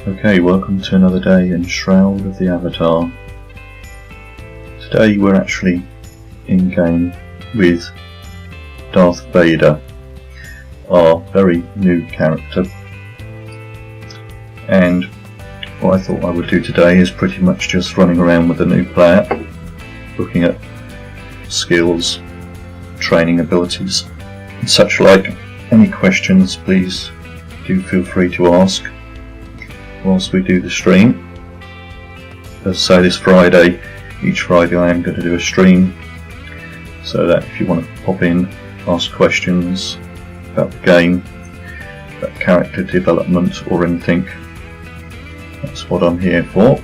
Okay, welcome to another day in Shroud of the Avatar. Today we're actually in game with Darth Vader, our very new character. And what I thought I would do today is pretty much just running around with the new player, looking at skills, training abilities and such like. Any questions, please do feel free to ask whilst we do the stream. As I say, this Friday, each Friday I am going to do a stream, so that if you want to pop in, ask questions about the game, about character development or anything, that's what I'm here for.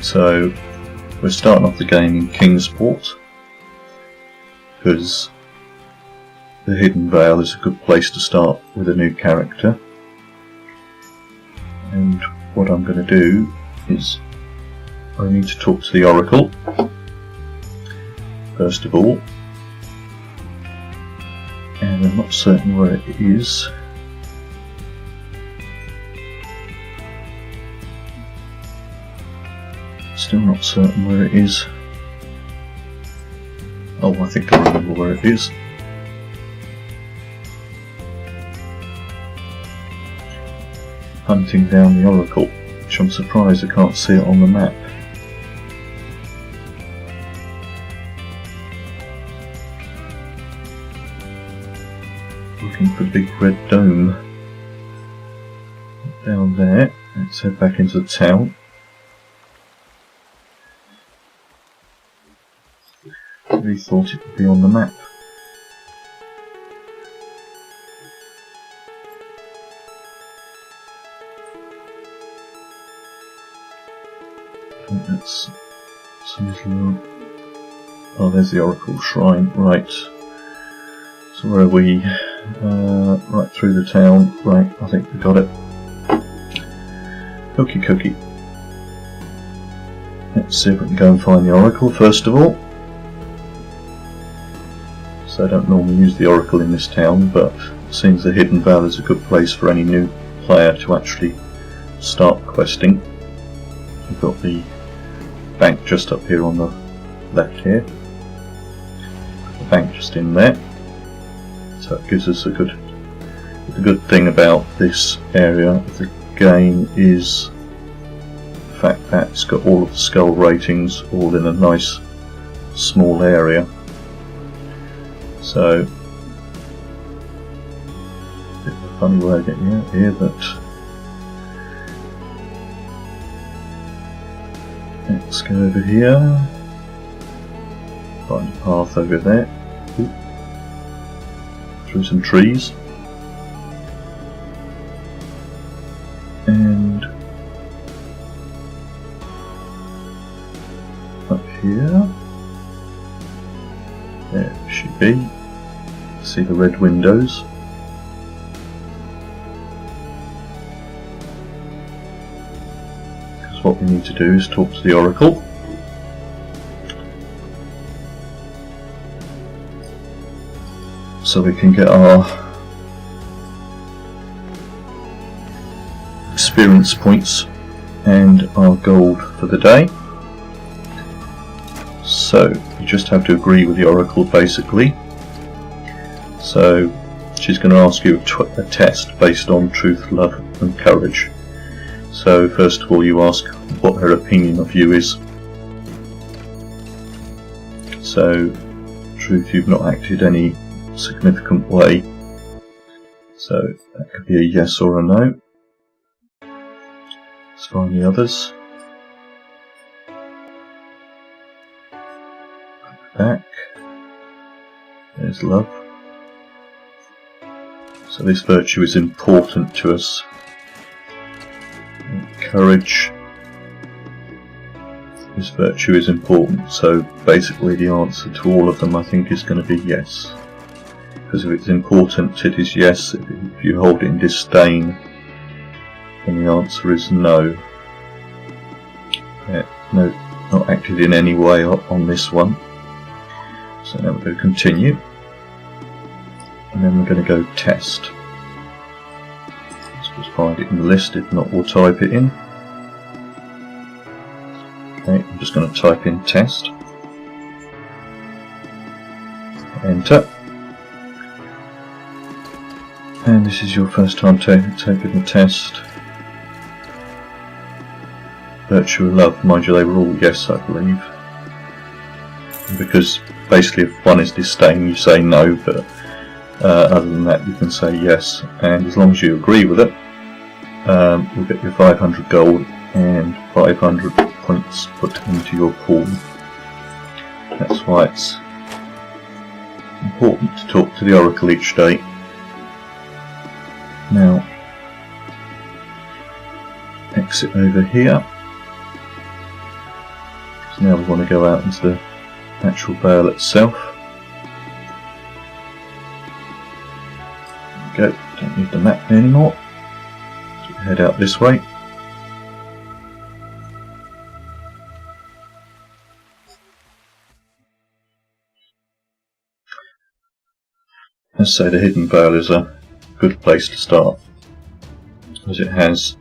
So we're starting off the game in Kingsport, because the Hidden Vale is a good place to start with a new character. And what I'm going to do is I need to talk to the Oracle first of all, and I'm not certain where it is. Still not certain where it is. Oh, I think I remember where it is. Hunting down the Oracle, which I'm surprised I can't see it on the map. Looking for the big red dome. Down there. Let's head back into the town. I really thought it would be on the map. I think that's some little... Oh, there's the Oracle Shrine, right. So where are we? Right through the town. Right, I think we got it. Okie cookie. Let's see if we can go and find the Oracle first of all. So I don't normally use the Oracle in this town, but it seems the Hidden Vale is a good place for any new player to actually start questing. We've got the bank just up here on the left here. The bank just in there. So it gives us a good... The good thing about this area of the game is the fact that it's got all of the skull ratings all in a nice small area. So, a bit of a funny way of getting out here, but let's go over here, find a path over there. Ooh. Through some trees, and up here, there it should be. See the red windows. Because what we need to do is talk to the Oracle. So we can get our experience points and our gold for the day. So you just have to agree with the Oracle basically. So she's going to ask you a test based on truth, love and courage. So first of all you ask what her opinion of you is. So truth, you've not acted any significant way, so that could be a yes or a no. Let's find the others. Back. There's love. So this virtue is important to us. And courage. This virtue is important, so basically the answer to all of them I think is going to be yes. Because if it's important, it is yes. If you hold it in disdain, then the answer is no. No, not acted in any way on this one. So now we're going to continue. And then we're going to go test. Let's just find it in the list, if not we'll type it in. Okay, I'm just going to type in test. Enter. And this is your first time taking the test. Virtue of love, mind you, they were all yes, I believe. Because basically if one is disdain you say no, but other than that you can say yes, and as long as you agree with it, you'll get your 500 gold and 500 points put into your pool. That's why it's important to talk to the Oracle each day. Now, exit over here. So now we want to go out into the actual Vale itself. There we go, don't need the map anymore. So we head out this way. Let's say the Hidden Vale is a good place to start, as it has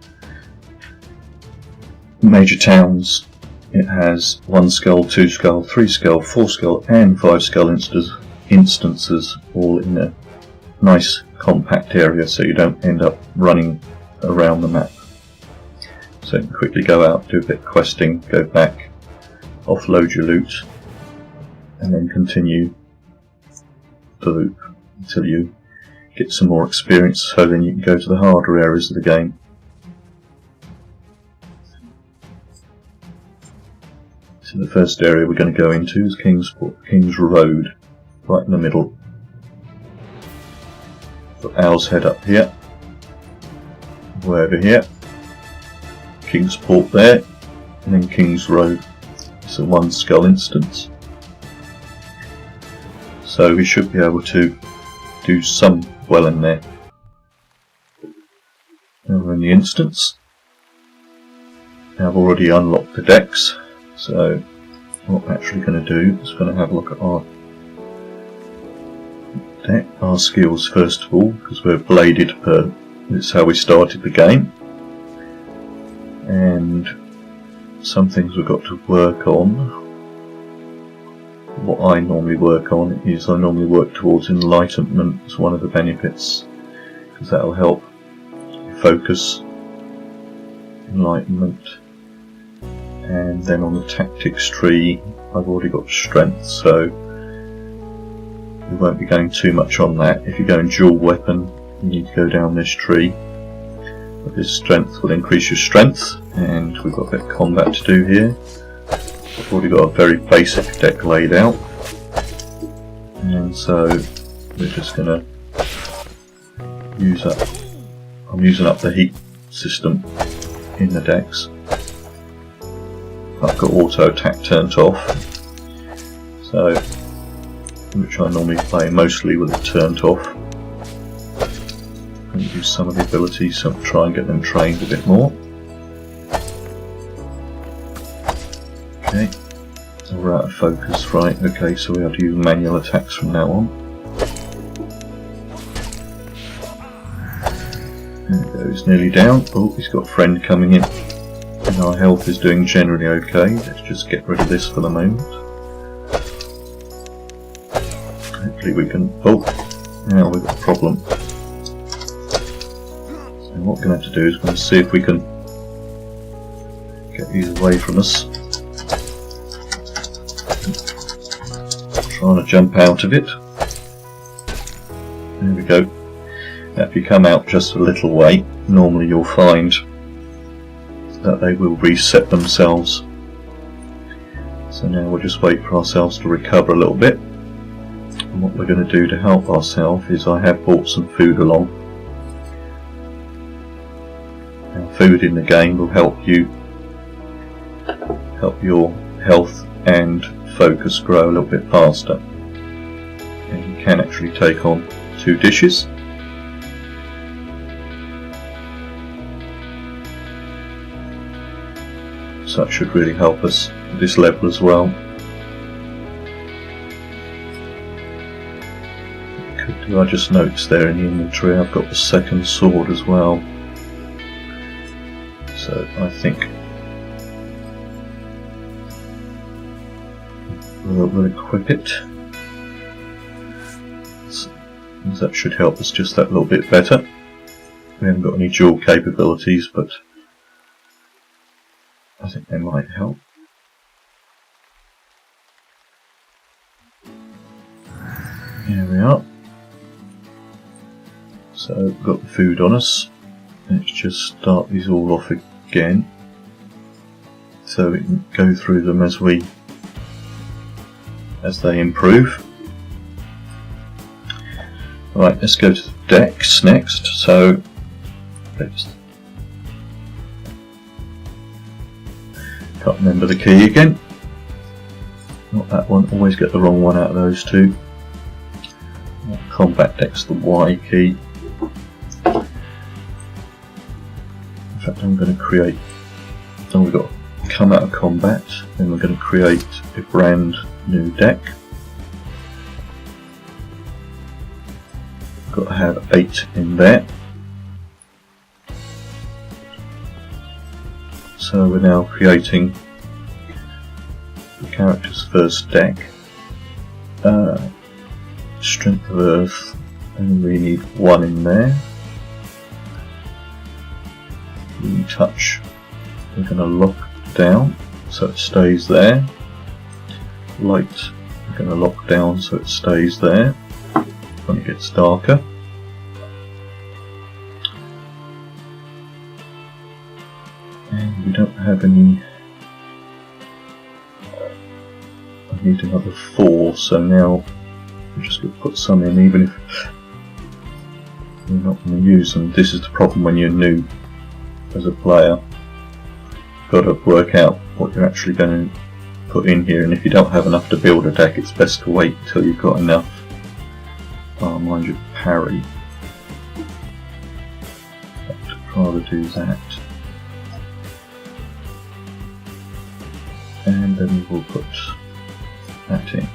major towns. It has 1 skull, 2 skull, 3 skull, 4 skull and 5 skull instances all in a nice compact area, so you don't end up running around the map. So you can quickly go out, do a bit of questing, go back, offload your loot and then continue the loop until you get some more experience, so then you can go to the harder areas of the game. So the first area we're going to go into is King's Road, right in the middle. Got Owl's Head up here, way over here, King's Port there, and then King's Road. It's a 1 skull instance. So we should be able to do some well in there. Now we're in the instance. Now I've already unlocked the decks, so what we're actually going to do is going to have a look at our deck, our skills first of all, because we're bladed per, it's how we started the game, and some things we've got to work on. What I normally work on is I normally work towards enlightenment as one of the benefits, because that will help focus, enlightenment, and then on the tactics tree I've already got strength, so we won't be going too much on that. If you go in dual weapon you need to go down this tree, but this strength will increase your strength, and we've got a bit of combat to do here. I've already got a very basic deck laid out, and so we're just going to use up, I'm using up the heat system in the decks. I've got auto attack turned off, so which I normally play mostly with it turned off. I'm going to use some of the abilities, so I'll try and get them trained a bit more. Okay, so we're out of focus, right, okay, so we have to use manual attacks from now on. There we go, he's nearly down. Oh, he's got a friend coming in. And our health is doing generally okay, let's just get rid of this for the moment. Hopefully we can, oh, now we've got a problem. So what we're going to have to do is we're going to see if we can get these away from us. Trying to jump out of it. There we go. Now if you come out just a little way, normally you'll find that they will reset themselves. So now we'll just wait for ourselves to recover a little bit. And what we're going to do to help ourselves is I have brought some food along. Now food in the game will help you, help your health and focus grow a little bit faster, and you can actually take on 2 dishes. So that should really help us at this level as well. Could do, I just noticed there in the inventory I've got the 2nd sword as well. So I think we'll equip it. So that should help us just that little bit better. We haven't got any dual capabilities, but I think they might help. Here we are. So we've got the food on us. Let's just start these all off again, so we can go through them as they improve. Right, let's go to the decks next. So let's, can't remember the key again. Not that one. Always get the wrong one out of those two. Combat deck's the Y key. In fact, I'm going to create. Oh, we've got to come out of combat. Then we're going to create a brand new deck. Got to have 8 in there. So we're now creating the character's first deck. Strength of Earth, and we need 1 in there. Touch, we're going to lock down so it stays there. Light, we're going to lock down so it stays there when it gets darker. And we don't have any. I need another 4, so now we're just going to put some in, even if we're not going to use them. This is the problem when you're new as a player. You've got to work out what you're actually going to put in here, and if you don't have enough to build a deck, it's best to wait until you've got enough. Oh, mind you, parry. I'd rather do that. And then we'll put that in.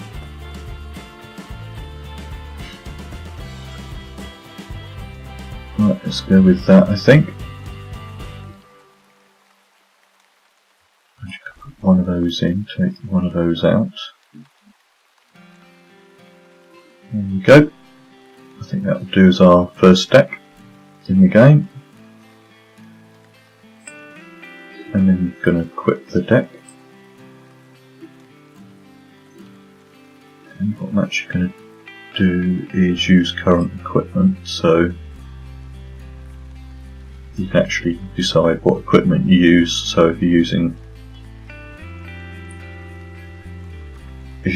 Right, let's go with that, I think. Put one of those in, take one of those out. There you go. I think that will do as our first deck in the game. And then we're going to equip the deck. And what I'm actually going to do is use current equipment, so you can actually decide what equipment you use. So if you're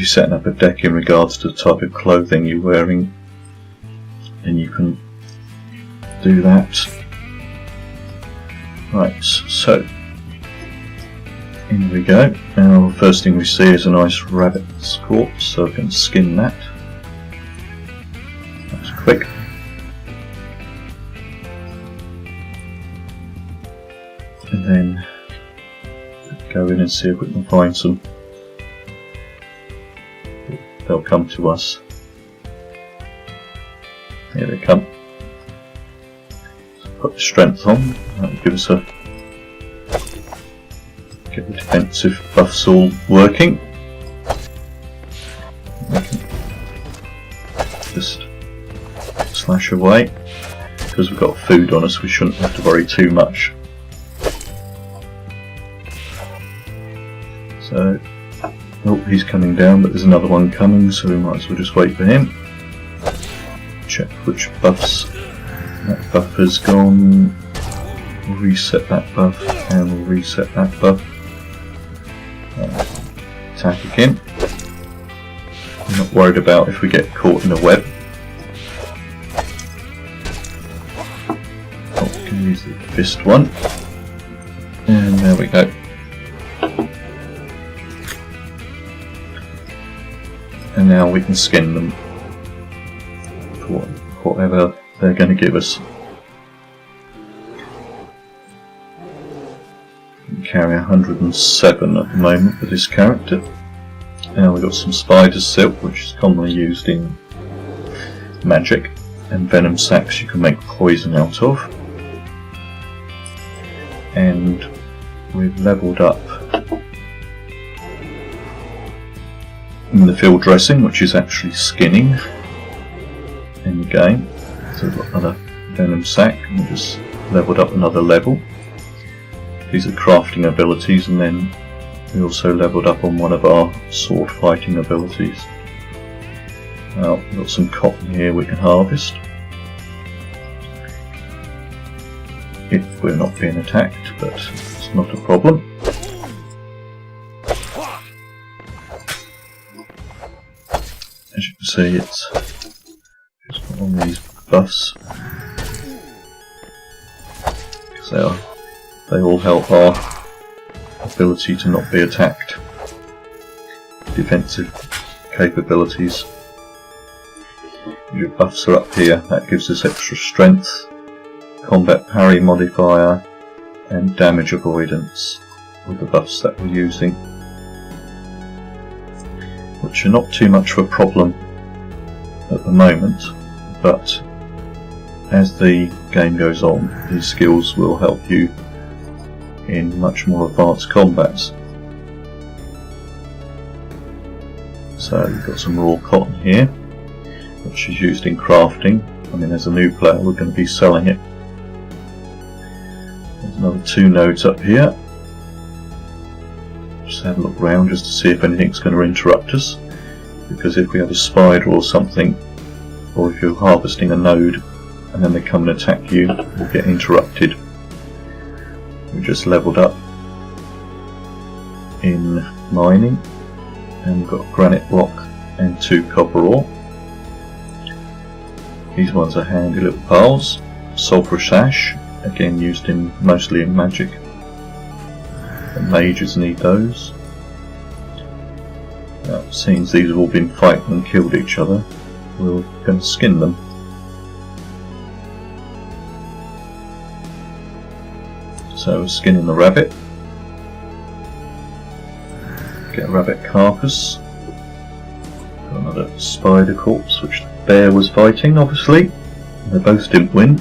setting up a deck in regards to the type of clothing you're wearing, then you can do that. Right, so in we go. Now the first thing we see is a nice rabbit's corpse, so we can skin that. That's quick. And then go in and see if we can find some. They'll come to us. Here they come. So put the strength on. That will give us a get the defensive buffs all working. We can just slash away. Because we've got food on us, we shouldn't have to worry too much. So, oh, he's coming down, but there's another one coming, so we might as well just wait for him. Check which buffs. That buff has gone. We'll reset that buff, and we'll reset that buff. Attack again. I'm not worried about if we get caught in a web. Oh, we can use the fist one. And there we go. And now we can skin them for whatever they're going to give us. We can carry 107 at the moment for this character. Now we've got some spider silk, which is commonly used in magic, and venom sacs you can make poison out of. and we've levelled up in the field dressing, which is actually skinning in the game. So we've got another venom sac, and we've just levelled up another level. These are crafting abilities, and then we also levelled up on one of our sword fighting abilities. Now we've got some cotton here we can harvest if we're not being attacked, but it's not a problem. As you can see, it's just on these buffs, because they all help our ability to not be attacked. Defensive capabilities. Your buffs are up here, that gives us extra strength, combat parry modifier, and damage avoidance with the buffs that we're using, which are not too much of a problem at the moment, but as the game goes on, these skills will help you in much more advanced combats. So we've got some raw cotton here, which is used in crafting. I mean, as a new player we're going to be selling it. There's another 2 nodes up here. Just have a look around just to see if anything's going to interrupt us, because if we have a spider or something, or if you're harvesting a node and then they come and attack you, you'll get interrupted. We just levelled up in mining, and we've got a granite block and 2 copper ore. These ones are handy little piles. Sulphurous ash, again used mostly in magic. The mages need those. Now, since these have all been fighting and killed each other, we're going to skin them. So we're skinning the rabbit. Get a rabbit carcass. Got another spider corpse, which the bear was fighting, obviously. They both didn't win.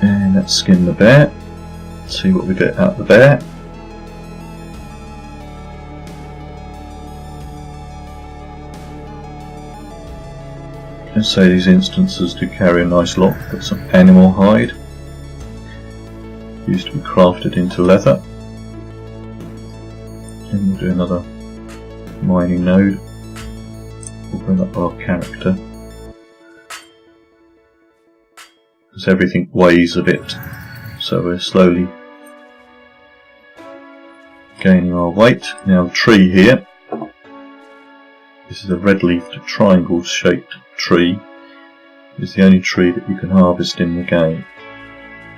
And let's skin the bear. See what we get out of the bear. Let's say these instances do carry a nice lot. Got some animal hide. Used to be crafted into leather. And we'll do another mining node. We'll bring up our character, because everything weighs a bit, so we're slowly gaining our weight. Now the tree here, this is a red-leafed triangle shaped tree. It's the only tree that you can harvest in the game,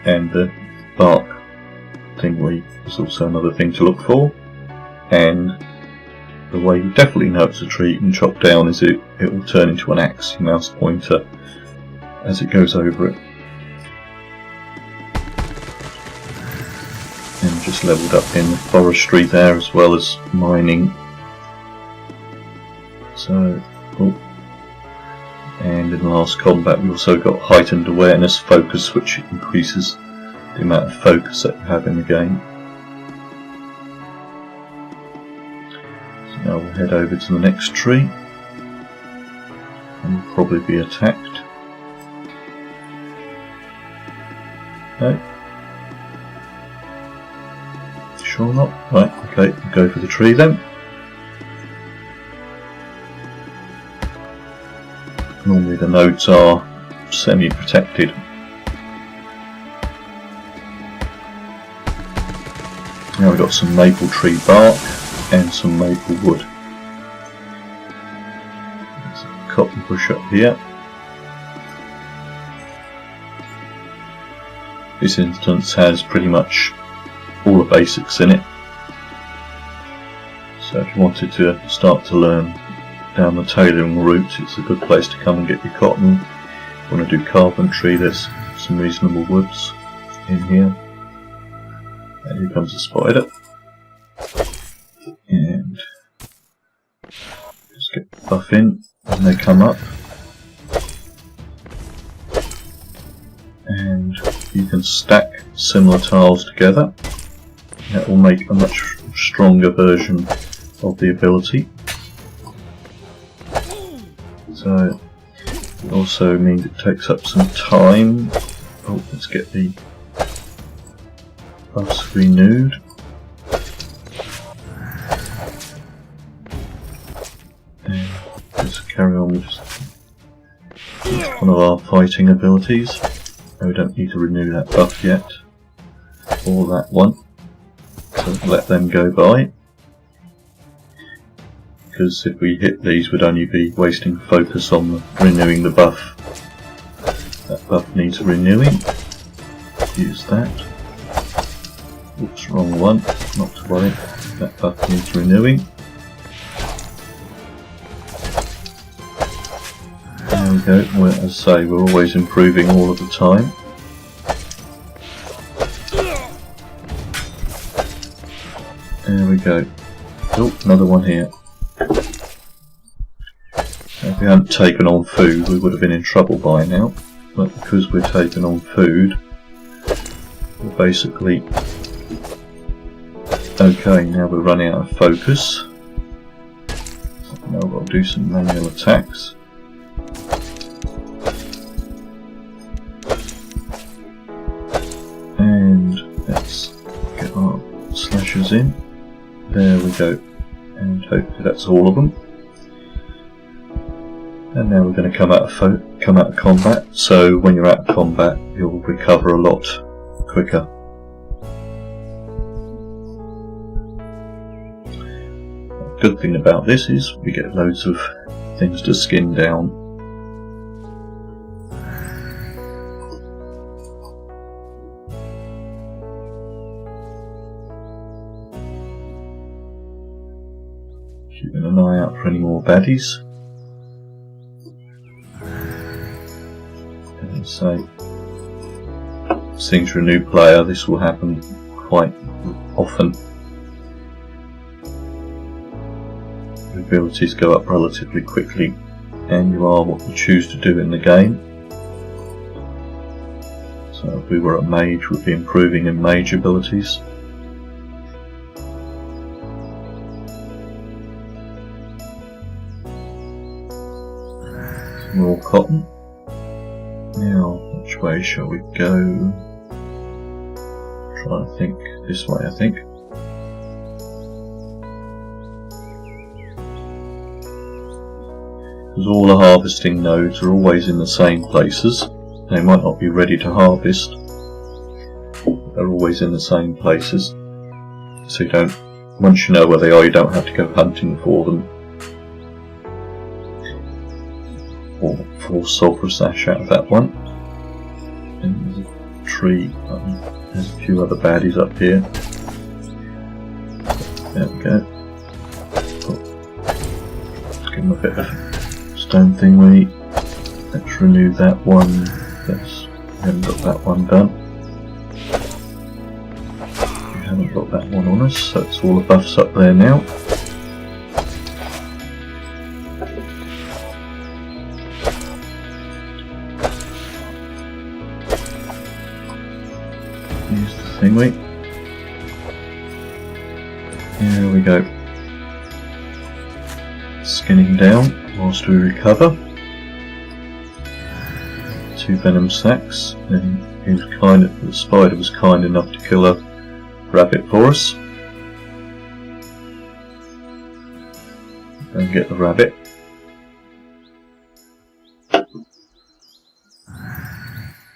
and the bark thingy is also another thing to look for. And the way you definitely know it's a tree you can chop down is it will turn into an axe, your mouse pointer, as it goes over it. And just levelled up in forestry there as well as mining. So, and in the last combat we also got heightened awareness focus, which increases the amount of focus that you have in the game. So now we'll head over to the next tree, and we'll probably be attacked. No? Sure not? Right, okay, we'll go for the tree then. Normally the nodes are semi-protected. Now we've got some maple tree bark and some maple wood. There's a cotton bush up here. This instance has pretty much all the basics in it. So if you wanted to start to learn down the tailoring route, it's a good place to come and get your cotton. If you want to do carpentry, there's some reasonable woods in here. And here comes a spider. And just get the buff in when they come up. you can stack similar tiles together. That will make a much stronger version of the ability. So it also means it takes up some time. Oh, let's get the buffs renewed. And let's carry on with one of our fighting abilities. No, we don't need to renew that buff yet, or that one, so let them go by, because if we hit these we'd only be wasting focus on renewing the buff. That buff needs renewing. Use that. Oops, wrong one, not to worry, that buff needs renewing. There we go. Well, as I say, we're always improving all of the time. There we go. Oh, another one here. If we hadn't taken on food, we would have been in trouble by now. But because we're taking on food, we're basically okay. Now we're running out of focus. Now we've got to do some manual attacks. And let's get our slashers in. There we go. And hopefully that's all of them. And now we're going to come out of combat. So when you're out of combat, you'll recover a lot quicker. The good thing about this is we get loads of things to skin down. Keeping an eye out for any more baddies. As I say, seeing for a new player, this will happen quite often. The abilities go up relatively quickly, and you are what you choose to do in the game. So if we were a mage, we'd be improving in mage abilities. More cotton. Now, which way shall we go? Trying to think. This way, I think. Because all the harvesting nodes are always in the same places. They might not be ready to harvest, but they're always in the same places. So you don't, once you know where they are, you don't have to go hunting for them. Or force sulphur sash out of that one. And there's a tree. There's a few other baddies up here. There we go. Let's give them a bit of stone thingy. Let's renew that one. We haven't got that one done. We haven't got that one on us, so it's all the buffs up there now. Use the thingy. There we go. Skinning down whilst we recover. 2 venom sacs, and the spider was kind enough to kill a rabbit for us. Go and get the rabbit.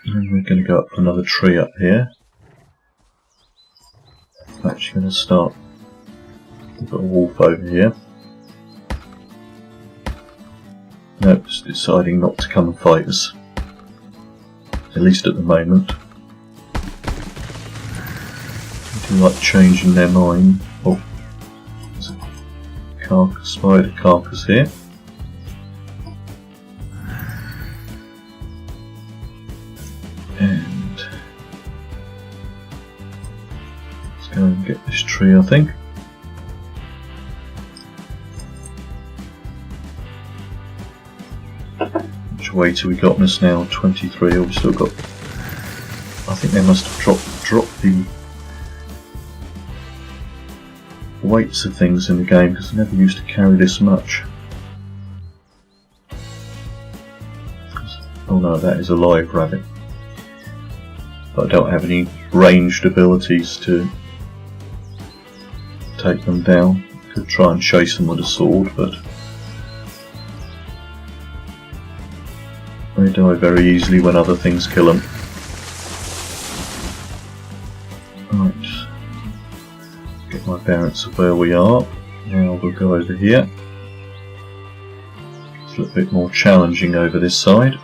And we're going to go up to another tree up here. I'm actually going to start. We've got a wolf over here. No, it's deciding not to come and fight us. At least at the moment. They do like changing their mind. Oh, there's a spider carcass here. And let's go and get this tree, I think. Which way have we got on us now? 23. We've still got, I think they must have dropped the weights of things in the game, because I never used to carry this much. Oh no, that is a live rabbit. But I don't have any ranged abilities to take them down. Could try and chase them with a sword, but they die very easily when other things kill them. Right, get my bearings of where we are. Now we'll go over here. It's a little bit more challenging over this side.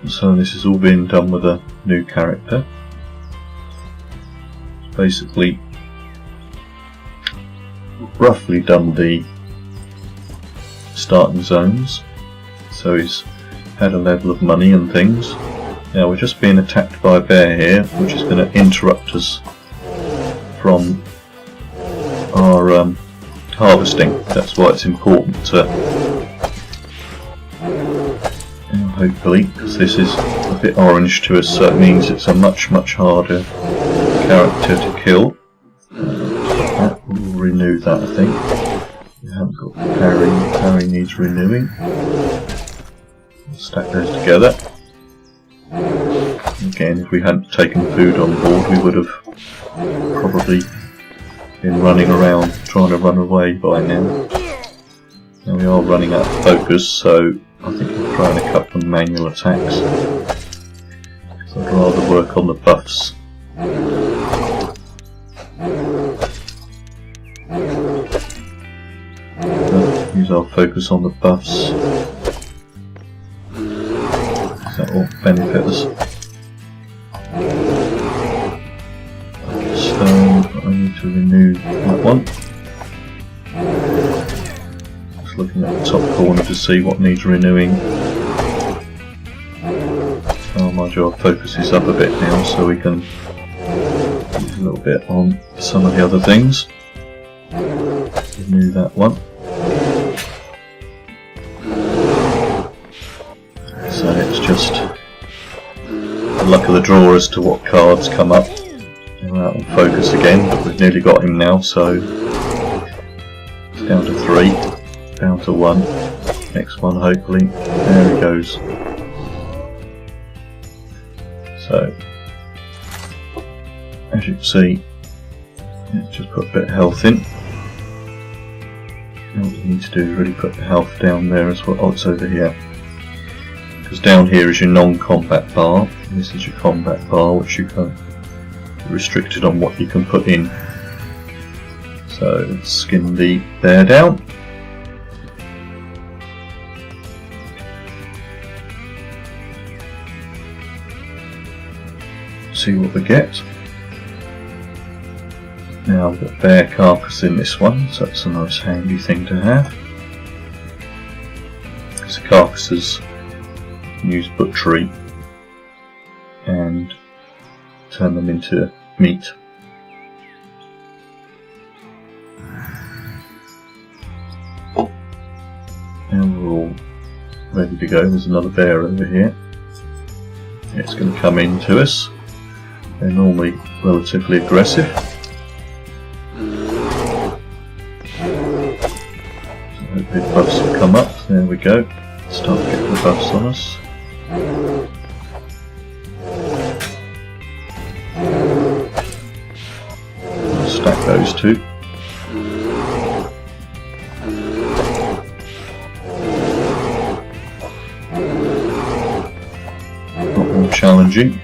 So this has all been done with a new character. It's basically roughly done the starting zones, so he's had a level of money and things. Now we're just being attacked by a bear here, which is going to interrupt us from our harvesting. That's why it's important to hopefully, because this is a bit orange to us, so it means it's a much harder character to kill. We'll renew that, I think. We haven't got parry. Parry needs renewing. We'll stack those together. Again, if we hadn't taken food on board, we would have probably been running around trying to run away by now. Now we are running out of focus, so I think I'm trying a couple of manual attacks. So I'd rather work on the buffs. Use our focus on the buffs. That will benefit us. Stone, I need to renew that one. Looking at the top corner to see what needs renewing. Oh, mind you, our focus is up a bit now, so we can use a little bit on some of the other things. Renew that one. So it's just the luck of the draw as to what cards come up. We're out on focus again, but we've nearly got him now, so it's down to 3. Down to 1. Next one, hopefully. There he goes. So, as you can see, let's just put a bit of health in. And what we need to do is really put the health down there as well. Oh, it's over here. Because down here is your non-combat bar. And this is your combat bar, which you can restricted on what you can put in. So, let's skin the bear down. See what we get. Now I've got bear carcass in this one, so that's a nice handy thing to have. Because the carcasses use butchery and turn them into meat. Now we're all ready to go. There's another bear over here. It's going to come into us. They're normally relatively aggressive. So hopefully the buffs will come up. There we go. Start getting the buffs on us. I'll stack those two. Not more challenging.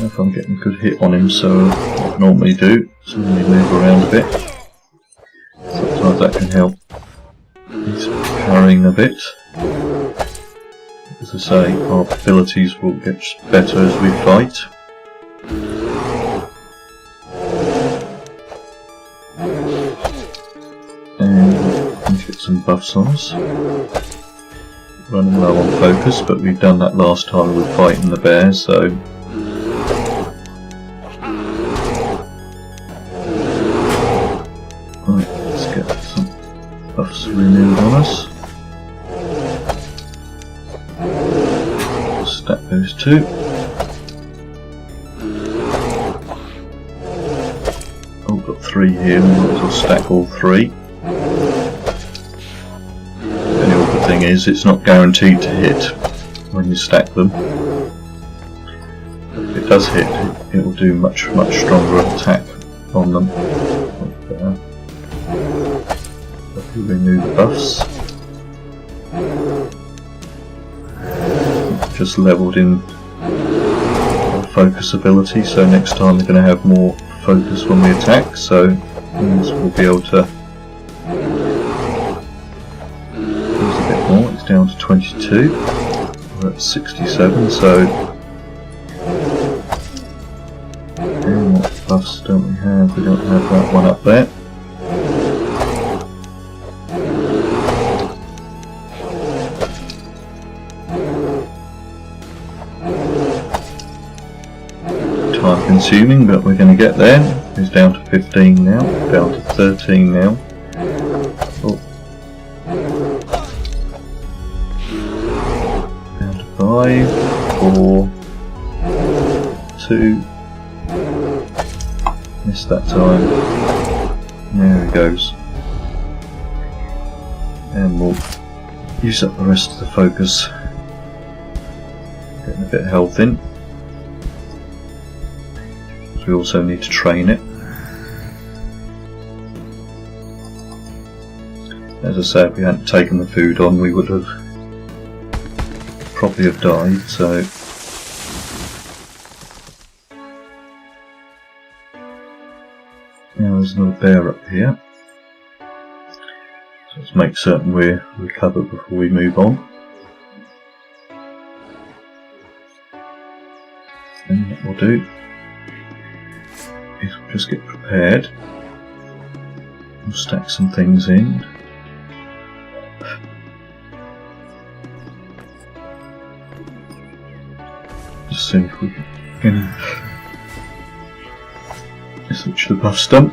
If I'm getting a good hit on him, so what I normally do is normally move around a bit. Sometimes that can help. He's parrying a bit. As I say, our abilities will get better as we fight. And let's get some buffs on us. Running low on focus, but we've done that last time we were fighting the bear, so buffs renewed on us. Stack those two. Oh, we've got 3 here, we might as well stack all 3. The awkward thing is, it's not guaranteed to hit when you stack them. If it does hit, it will do much stronger attack on them. Renew the buffs. Just leveled in our focus ability, so next time we're going to have more focus when we attack, so we'll be able to use a bit more. It's down to 22. We're at 67, so and what buffs don't we have? We don't have that one up there. Time consuming, but we're going to get there. It's down to 15 now, down to 13 now. Oh. Down to 5, 4, 2. Missed that time. There it goes. And we'll use up the rest of the focus. Getting a bit of health in. We also need to train it. As I said, if we hadn't taken the food on, we would have probably have died, so now there's another bear up here. So let's make certain we're recovered before we move on. And what we'll do is we'll just get prepared. We'll stack some things in. Just see if we can switch the buff stump.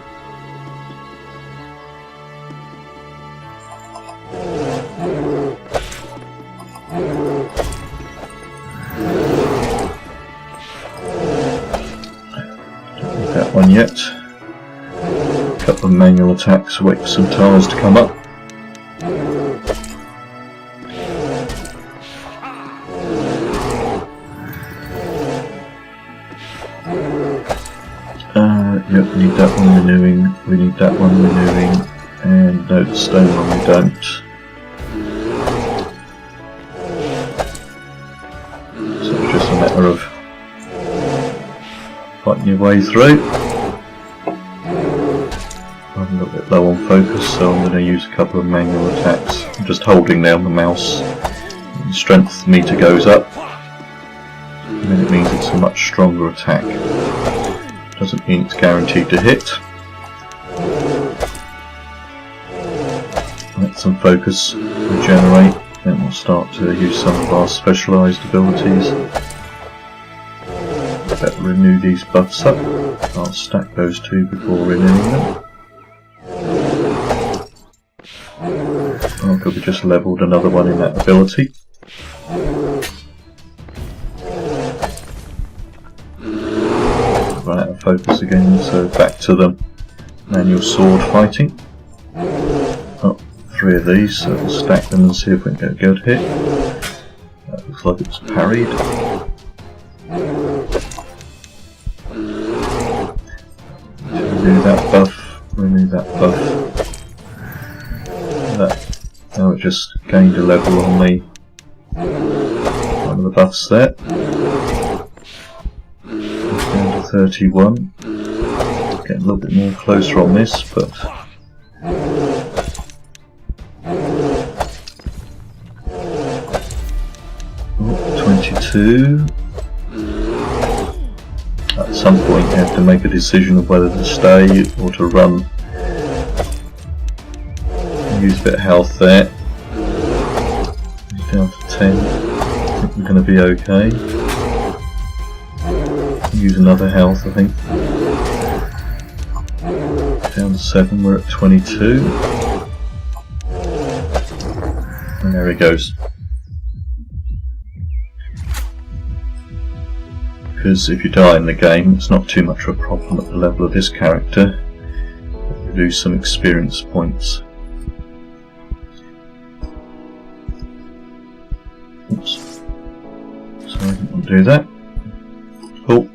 One yet. A couple of manual attacks, wait for some tiles to come up. Yep, we need that one renewing, we need that one renewing, and no, the stone one we don't. So it's just a matter of fighting your way through. I'm a little bit low on focus, so I'm going to use a couple of manual attacks. I'm just holding down the mouse. The strength meter goes up, and then it means it's a much stronger attack. Doesn't mean it's guaranteed to hit. Let some focus regenerate, then we'll start to use some of our specialised abilities. Better renew these buffs up. I'll stack those two before renewing them. Oh, could we just leveled another one in that ability. Run out of focus again, so back to the manual sword fighting. Oh, 3 of these, so we'll stack them and see if we can get a good hit. That looks like it's parried. Renew that buff, renew that buff. Now it just gained a level on me. One of the buffs there. Down to 31. Getting a little bit more closer on this, but oh, 22. At some point you have to make a decision of whether to stay or to run. Use a bit of health there. Down to 10. I think we're going to be okay. Use another health, I think. Down to 7, we're at 22. And there he goes. Because if you die in the game, it's not too much of a problem at the level of this character. But you lose some experience points. Oops. Sorry, I didn't want to do that. Cool.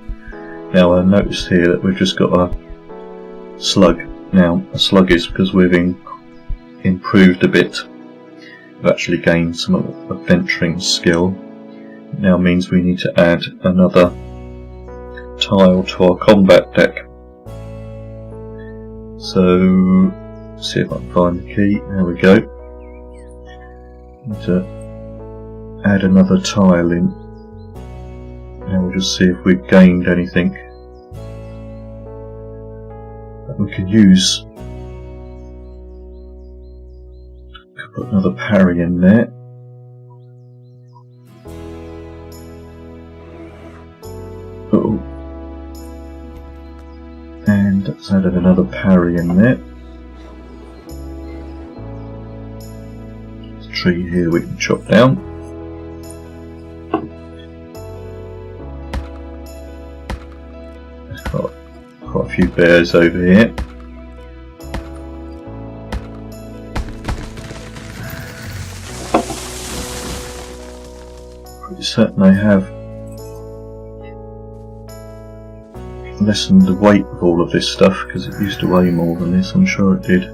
Now I noticed here that we've just got a slug. Now, a slug is because we've improved a bit. We've actually gained some adventuring skill. It now means we need to add another tile to our combat deck. So, let's see if I can find the key. There we go. Need to add another tile in. Now we'll just see if we've gained anything that we can use. Could put another parry in there. Uh-oh. And let's add another parry in there. There's a tree here we can chop down. There's quite a few bears over here. Pretty certain they have lessened the weight of all of this stuff, because it used to weigh more than this, I'm sure it did.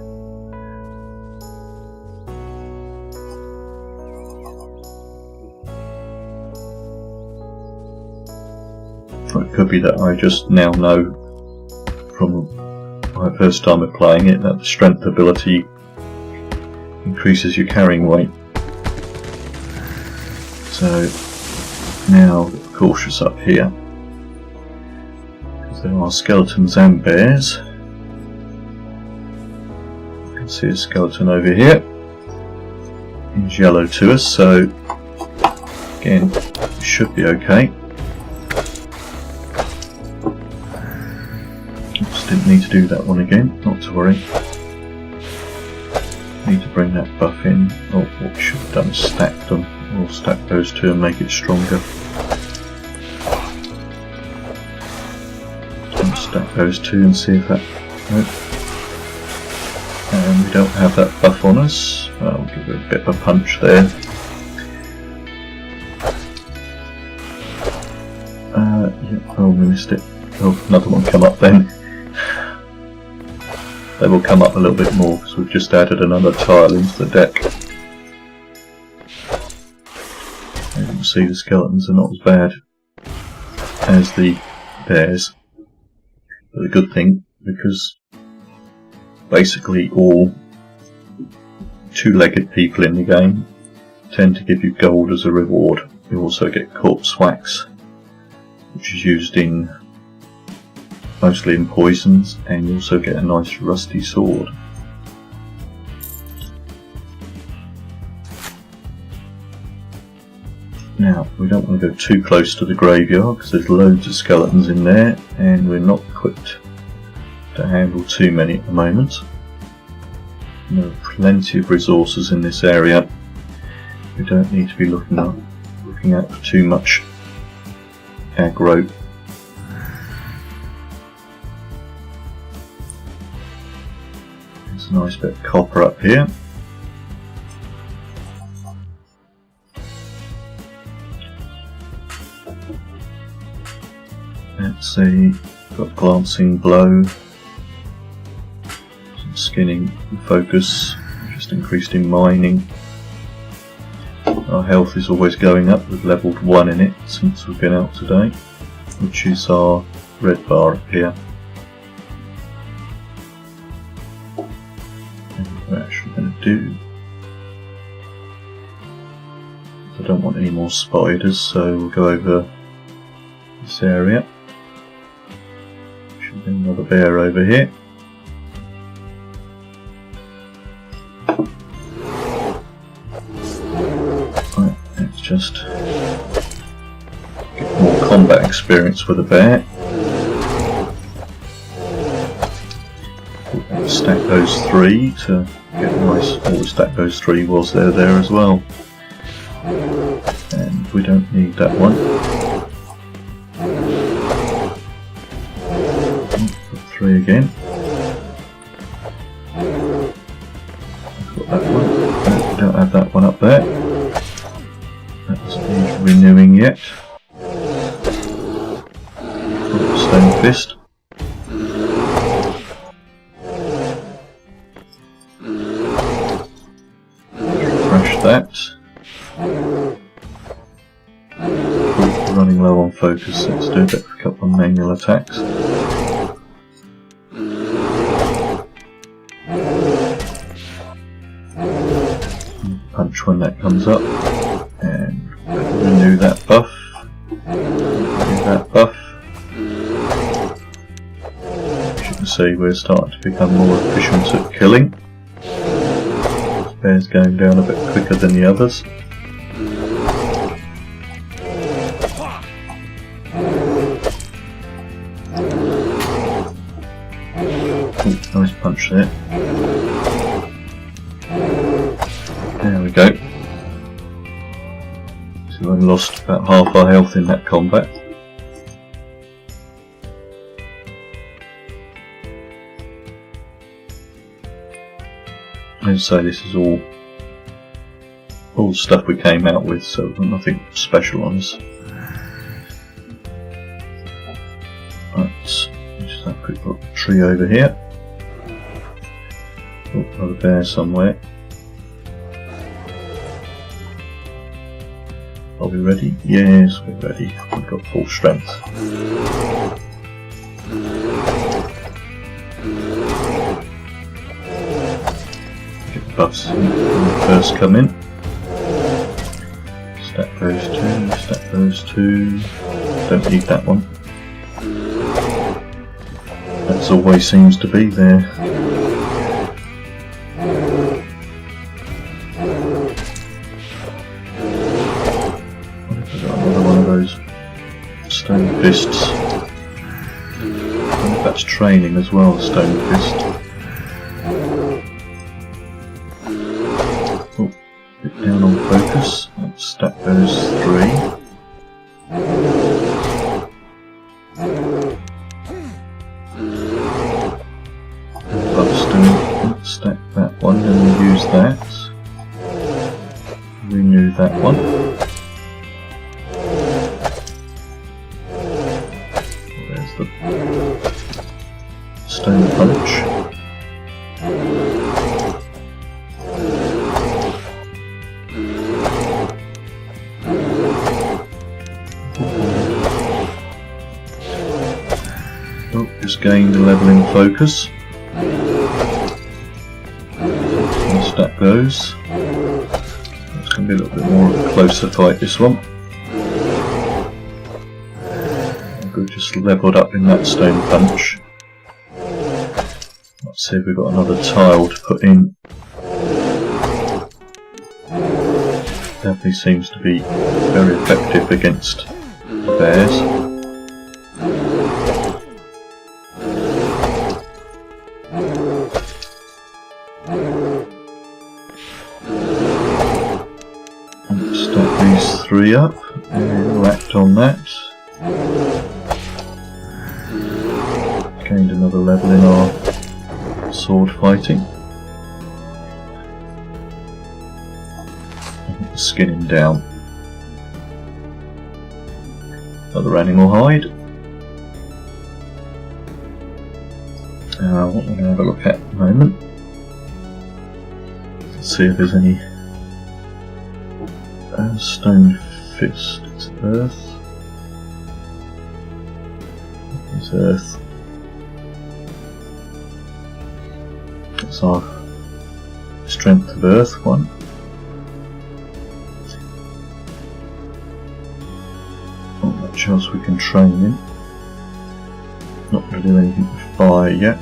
Or it could be that I just now know from my first time of playing it that the strength ability increases your carrying weight. So now get cautious up here. There are skeletons and bears. You can see a skeleton over here. It's yellow to us, so again, it should be okay. Oops, didn't need to do that one again, not to worry. Need to bring that buff in. Oh, what we should have done is stack them. We'll stack those two and make it stronger. Stack those two and see if that... Nope. And we don't have that buff on us. I'll give it a bit of a punch there. Yeah, oh, we missed it. Oh, another one come up then. They will come up a little bit more because we've just added another tile into the deck. And you can see the skeletons are not as bad as the bears. But a good thing, because basically all two-legged people in the game tend to give you gold as a reward. You also get corpse wax, which is used in mostly in poisons, and you also get a nice rusty sword. Now, we don't want to go too close to the graveyard because there's loads of skeletons in there and we're not equipped to handle too many at the moment. There are plenty of resources in this area. We don't need to be looking out for too much aggro. There's a nice bit of copper up here. Let's see, got glancing blow, some skinning and focus, just increased in mining. Our health is always going up, we've levelled 1 in it since we've been out today, which is our red bar up here. And what we're actually going to do, I don't want any more spiders, so we'll go over this area. Another bear over here. Right, let's just get more combat experience with a bear. Stack those 3 to get a nice, stack those 3 was there as well. And we don't need that one. Put 3 again. Got that one. No, we don't have that one up there. That doesn't need renewing yet. Stone fist. Refresh that. Running low on focus, let's do a couple of manual attacks. Punch when that comes up, and renew that buff. Renew that buff. As you can see, we're starting to become more efficient at killing. This bear's going down a bit quicker than the others. Nice punch there. There we go. So we lost about half our health in that combat. And so this is all stuff we came out with, so nothing special on us. Right, just have a quick look at the tree over here. Oh, another bear somewhere. Are we ready? Yes, we're ready. We've got full strength. Get the buffs when they first come in. Stack those 2, stack those 2. Don't need that one. That always seems to be there. What if I got another one of those stone fists? I wonder if that's training as well, stone fist. Oh, bit down on focus. Let's stack those 3. Stack that one, and we'll use that. Renew that one. There's the stone punch. Oh, just gained a level in focus. Stack those. It's going to be a little bit more of a closer fight, this one. We've just levelled up in that stone punch. Let's see if we've got another tile to put in. Definitely seems to be very effective against the bears. Stack these 3 up and we'll act on that. Gained another level in our sword fighting. Skin him down. Another animal hide. What we're going to have a look at the moment. Let's see if there's any stone fist. It's earth. It's earth. It's our strength of earth one. Not much else we can train in. Not going to do anything with fire yet.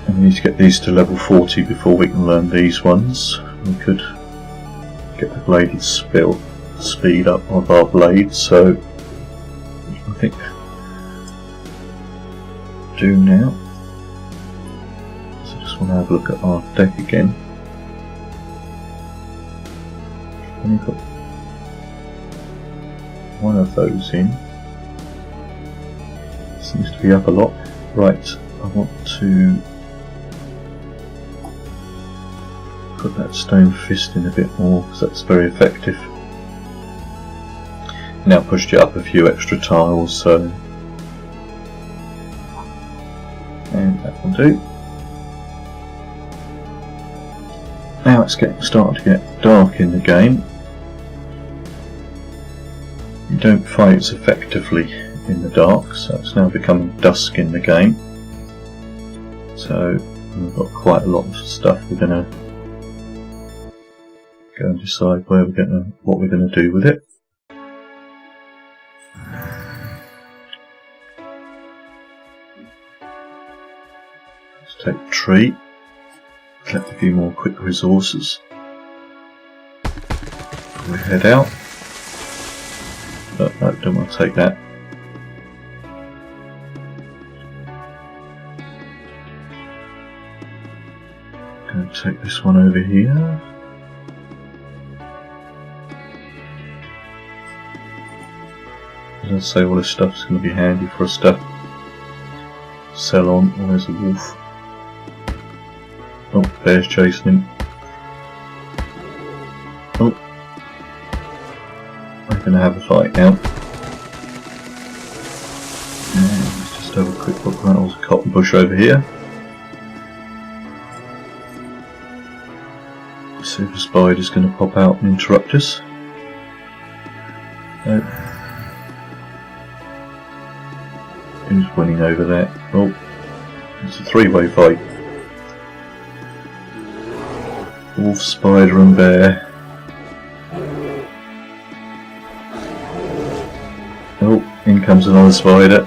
We need to get these to level 40 before we can learn these ones. We could get the bladed speed up of our blades, so I think do now. So I just want to have a look at our deck again. Only got one of those in. Seems to be up a lot. Right, I want to put that stone fist in a bit more because that's very effective. Now pushed it up a few extra tiles, so and that will do. Now it's starting to get dark in the game. You don't fight as effectively in the dark, so it's now becoming dusk in the game. So we've got quite a lot of stuff. We're going to go and decide what we're going to do with it. Let's take the tree, collect a few more quick resources before we head out. But no, don't want to take that. Going to take this one over here. As I say, all this stuff's going to be handy for us to sell on. Oh, there's a wolf. Oh, bear's chasing him. Oh, I'm going to have a fight now. Let's just have a quick look. Right, there's a cotton bush over here. See if a spider's going to pop out and interrupt us. No. Who's winning over there? Oh, it's a three-way fight. Wolf, spider and bear. Oh, in comes another spider.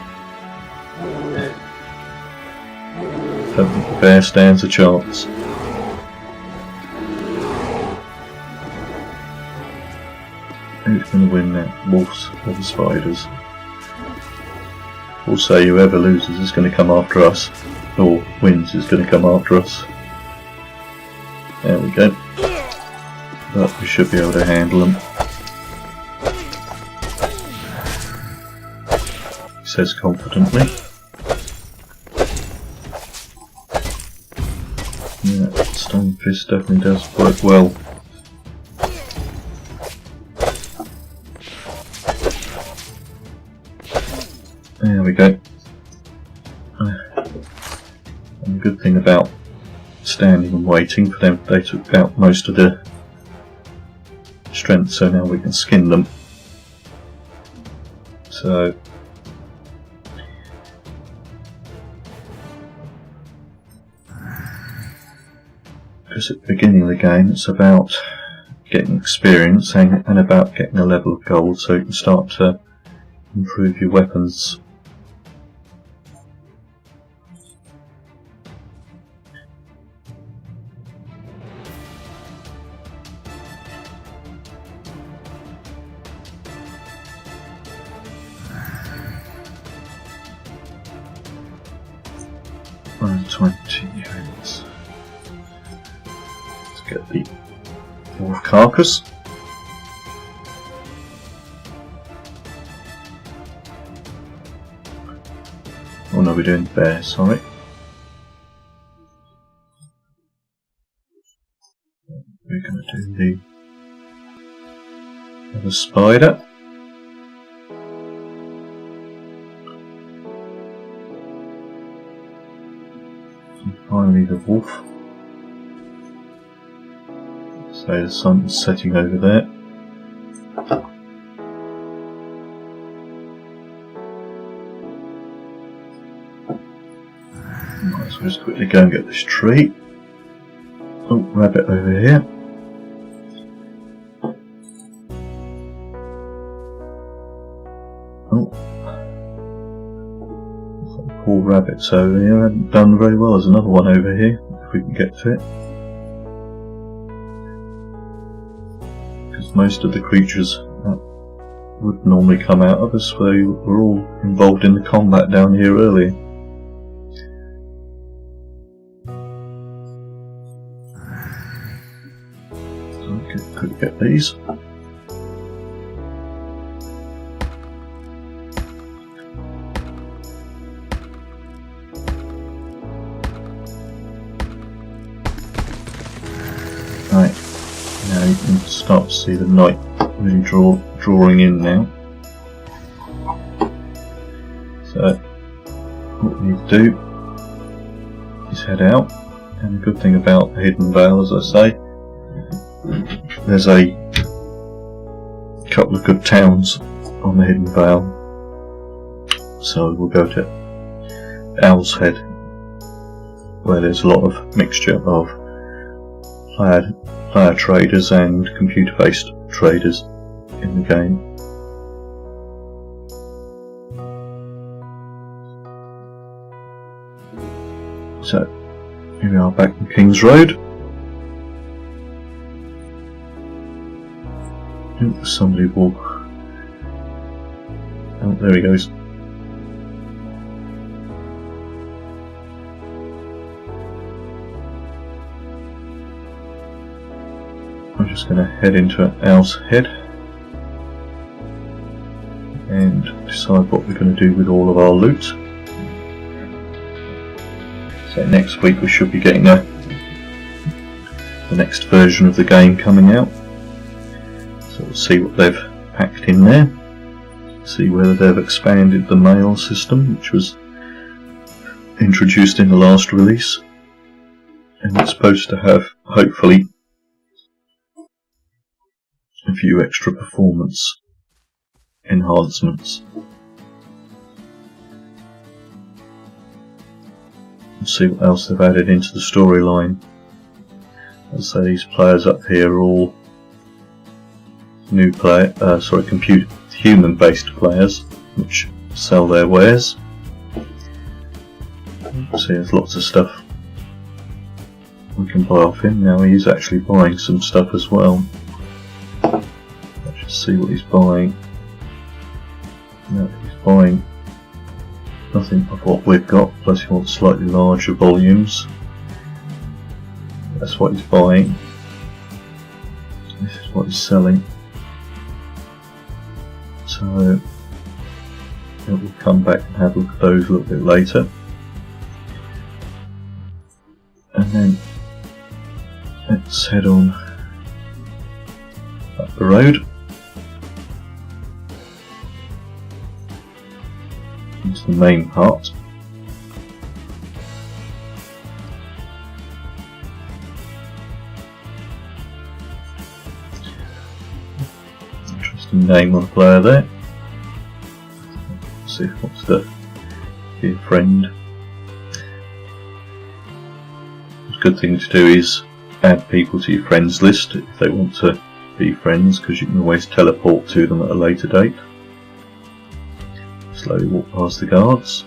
Don't think the bear stands a chance. Who's going to win that? Wolves or the spiders? We'll say whoever loses is going to come after us, or wins is going to come after us. There we go. But we should be able to handle them. He says confidently. Yeah, stone fist definitely does work well. There we go. And the good thing about standing and waiting for them, they took out most of the strength, so now we can skin them. So because at the beginning of the game it's about getting experience and about getting a level of gold, so you can start to improve your weapons. Around 20 units. Let's get the wolf carcass. Oh no, we're doing bear, sorry. We're going to do the other spider. And finally the wolf. So the sun's setting over there. Might as well just quickly go and get this tree. Oh, rabbit over here. Oh, poor rabbits over here haven't done very well. There's another one over here, if we can get to it. Because most of the creatures that would normally come out of us, we were all involved in the combat down here earlier. Could get these. Right, now you can start to see the night really drawing in now. So what we need to do is head out, and the good thing about the hidden vale, as I say, there's a couple of good towns on the hidden vale. So we'll go to Owl's Head, where there's a lot of mixture of player traders and computer-based traders in the game. So here we are back in King's Road. Oh, somebody walk. Oh, there he goes. I'm just going to head into Owl's Head and decide what we're going to do with all of our loot. So next week we should be getting the next version of the game coming out. So we'll see what they've packed in there. See whether they've expanded the mail system, which was introduced in the last release. And it's supposed to have, hopefully, a few extra performance enhancements. Let's see what else they've added into the storyline. As I say, these players up here are all human-based players, which sell their wares. See, there's lots of stuff we can buy off him. Now he's actually buying some stuff as well. Let's just see what he's buying. No, he's buying nothing of what we've got, plus he wants slightly larger volumes. That's what he's buying. This is what he's selling. So we'll come back and have a look at those a little bit later. And then let's head on up the road into the main part. Interesting name on the player there. Let's see if wants to be a friend. A good thing to do is add people to your friends list if they want to be friends, because you can always teleport to them at a later date. Slowly walk past the guards.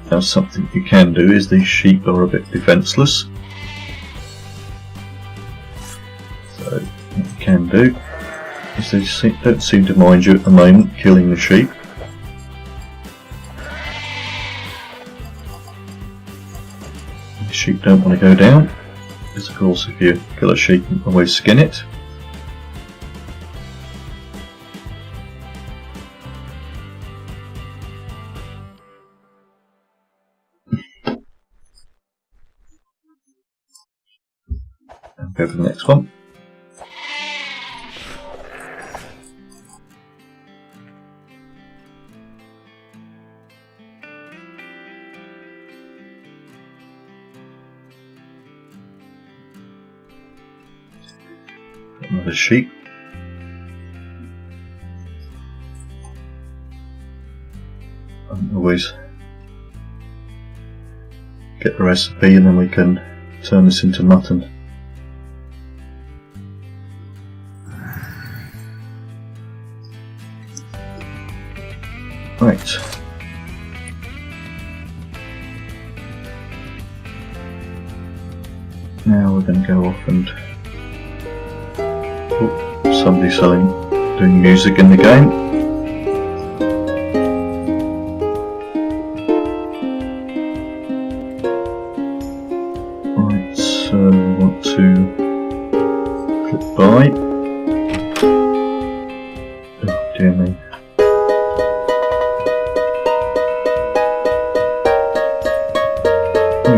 Now something you can do is these sheep are a bit defenceless. So what you can do is they don't seem to mind you at the moment killing the sheep. The sheep don't want to go down, because of course if you kill a sheep you can always skin it. And go for the next one. Another sheep. I can always get the recipe and then we can turn this into mutton. Right. Now we're going to go off and somebody doing music in the game.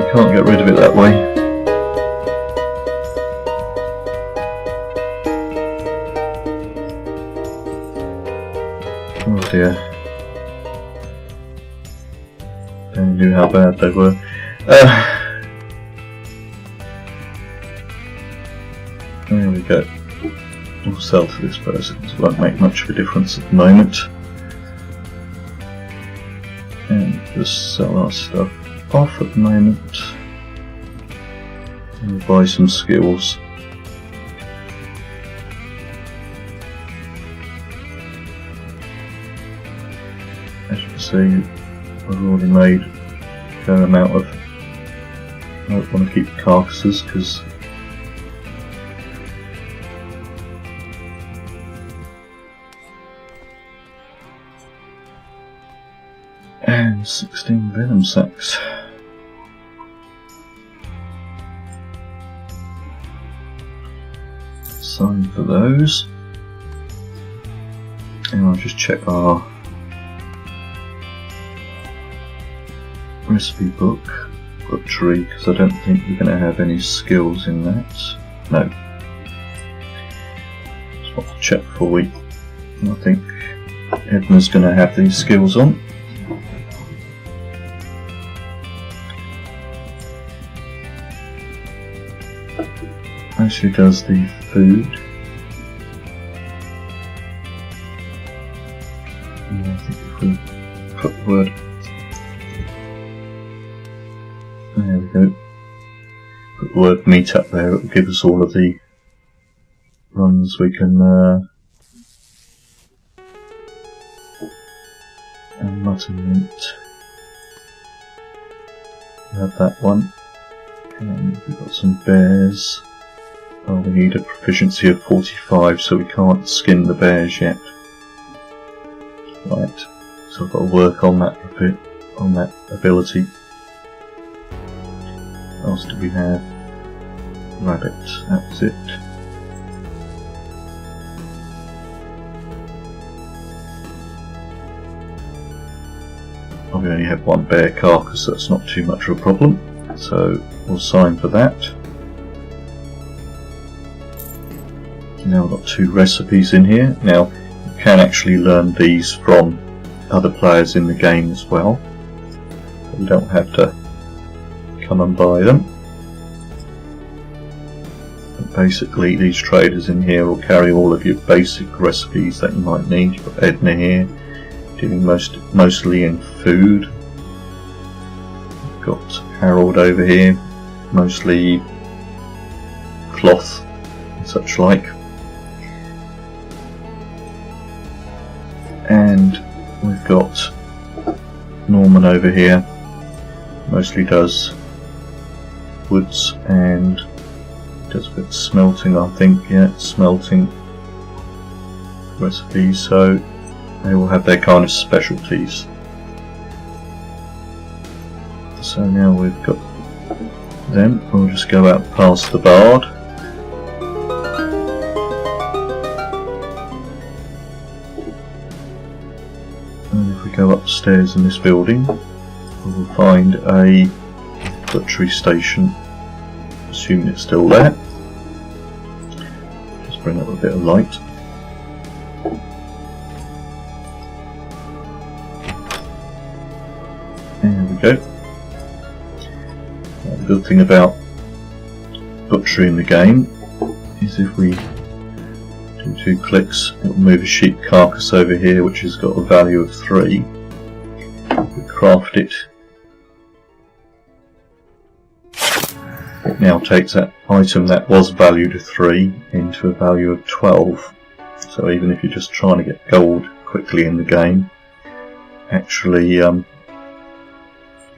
you can't get rid of it that way. Oh dear. They knew how bad they were. There we go. We'll sell to this person, so it won't make much of a difference at the moment. And just sell our stuff off at the moment. And we'll buy some skills. As you can see, I've already made a fair amount of. I don't want to keep carcasses because and 16 venom sacks. Sign for those. And I'll just check our recipe book, butchery, because I don't think we're going to have any skills in that. No. Just want to check before we. I think Edna's going to have these skills on. Actually does the food. And I think if we put the word, there we go, put the word meat up there, it will give us all of the runs we can and mutton meat. We have that one. And we've got some bears. Oh, we need a proficiency of 45, so we can't skin the bears yet. Right, so I've got to work on that ability. What else do we have? Rabbit, that's it. Oh, we only have one bear carcass, so that's not too much of a problem. So we'll sign for that. Now we've got 2 recipes in here. Now you can actually learn these from other players in the game as well. You don't have to come and buy them. But basically these traders in here will carry all of your basic recipes that you might need. You've got Edna here, dealing mostly in food. You've got Harold over here, mostly cloth and such like. And we've got Norman over here, mostly does woods and does a bit of smelting, I think. Yeah, smelting recipes, so they will have their kind of specialties. So now we've got them, we'll just go out past the bard. And if we go upstairs in this building, we will find a butchery station, assuming it's still there. Just bring up a bit of light. There we go. The good thing about butchery in the game is if we do 2 clicks, it will move a sheep carcass over here, which has got a value of 3. If we craft it, it now takes that item that was valued at 3 into a value of 12. So even if you're just trying to get gold quickly in the game, actually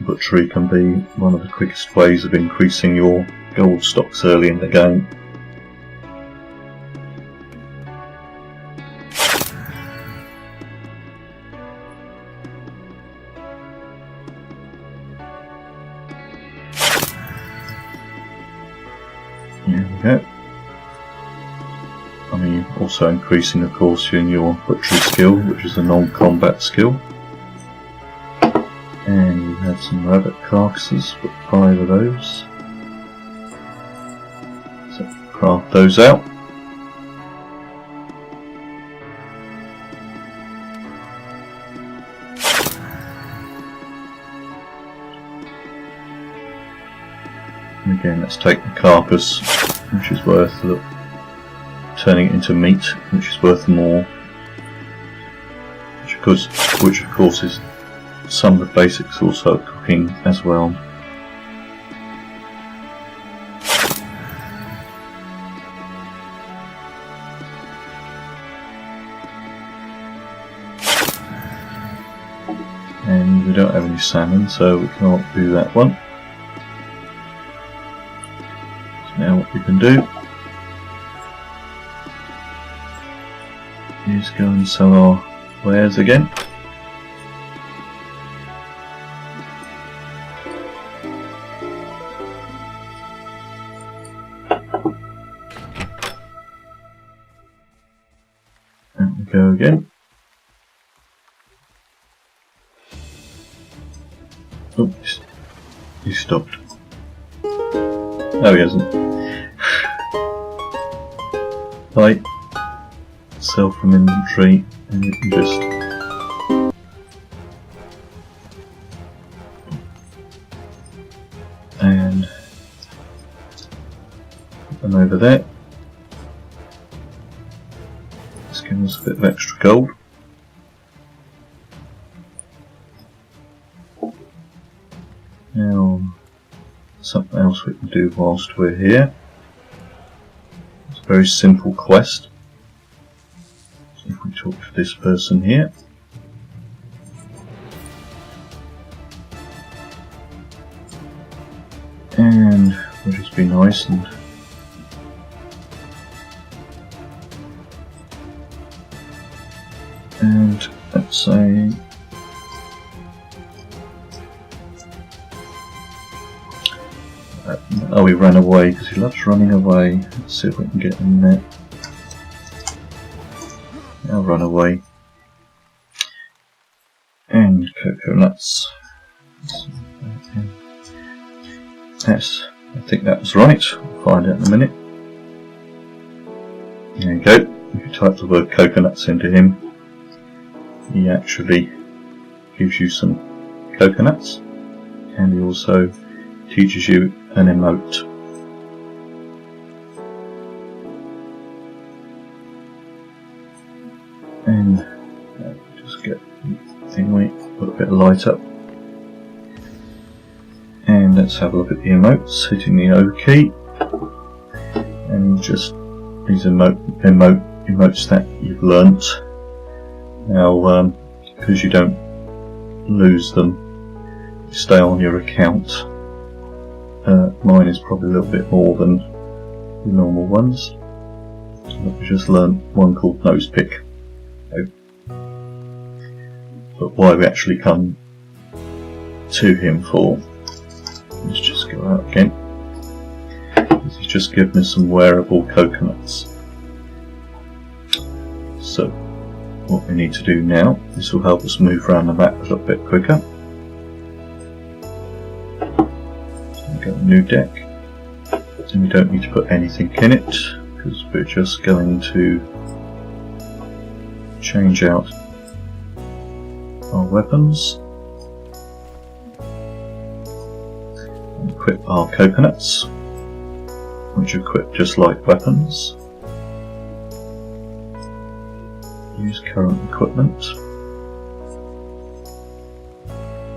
butchery can be one of the quickest ways of increasing your gold stocks early in the game. There we go. I mean, also increasing, of course, in your butchery skill, which is a non-combat skill. And have some rabbit carcasses, put 5 of those. So craft those out. And again, let's take the carcass, which is worth, turning it into meat, which is worth more. Which of course is some of the basics also of cooking as well. And we don't have any salmon, so we can't do that one. So now what we can do is go and sell our wares again. And we go again. Oops, he stopped. No, he hasn't. Right, sell from inventory, and you can just put them over there. This gives us a bit of extra gold. Now, something else we can do whilst we're here. It's a very simple quest. So if we talk to this person here, and we'll just be nice and let's say oh, he ran away because he loves running away. Let's see if we can get in there. Now run away. And coconuts. Yes, I think that was right. We'll find out in a minute. There you go. If you type the word coconuts into him, he actually gives you some coconuts, and he also teaches you an emote. And just get the thing, we put a bit of light up. And let's have a look at the emotes, hitting the O key, and just these emotes that you've learnt. Now, because you don't lose them, you stay on your account. Mine is probably a little bit more than the normal ones. I've just learnt one called nose pick. But why we actually come to him for, let's just go out again. He's just given us some wearable coconuts. So what we need to do now, this will help us move around the map a little bit quicker. We've got a new deck, and we don't need to put anything in it because we're just going to change out our weapons. Equip our coconuts, which equip just like weapons. Use current equipment.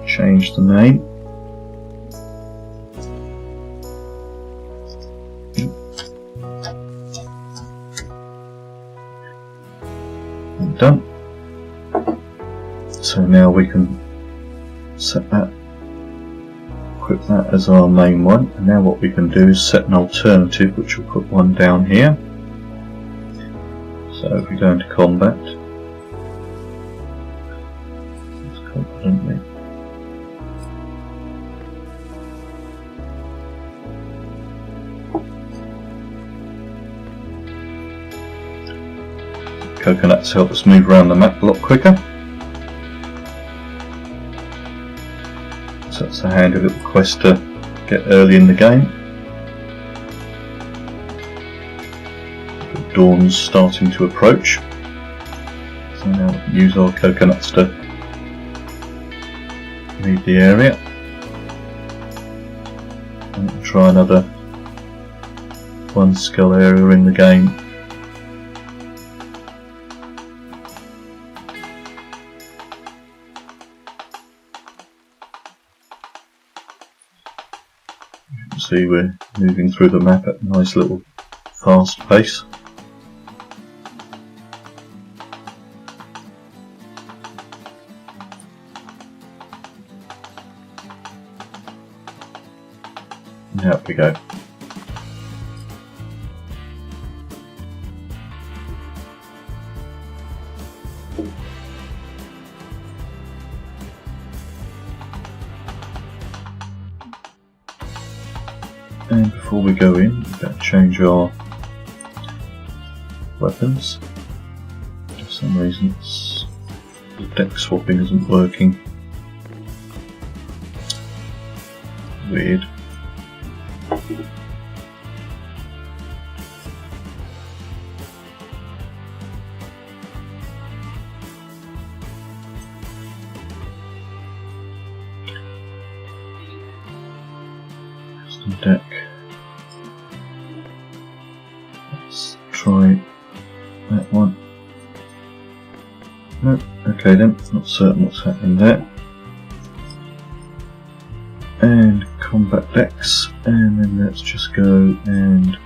Change the name. And done. So now we can set that, equip that as our main one, and now what we can do is set an alternative, which we'll put one down here. So if we go into combat, let's confidently coconuts help us move around the map a lot quicker. So it's a handy little quest to get early in the game. The dawn's starting to approach. So now we can use our coconuts to leave the area. And we'll try another one skull area in the game. You can see we're moving through the map at a nice little fast pace. And out we go. And before we go in, we better change our weapons. For some reason the deck swapping isn't working. Weird. Custom deck. Let's try that one. Nope, okay then, not certain what's happening there. And combat decks, and then let's just go and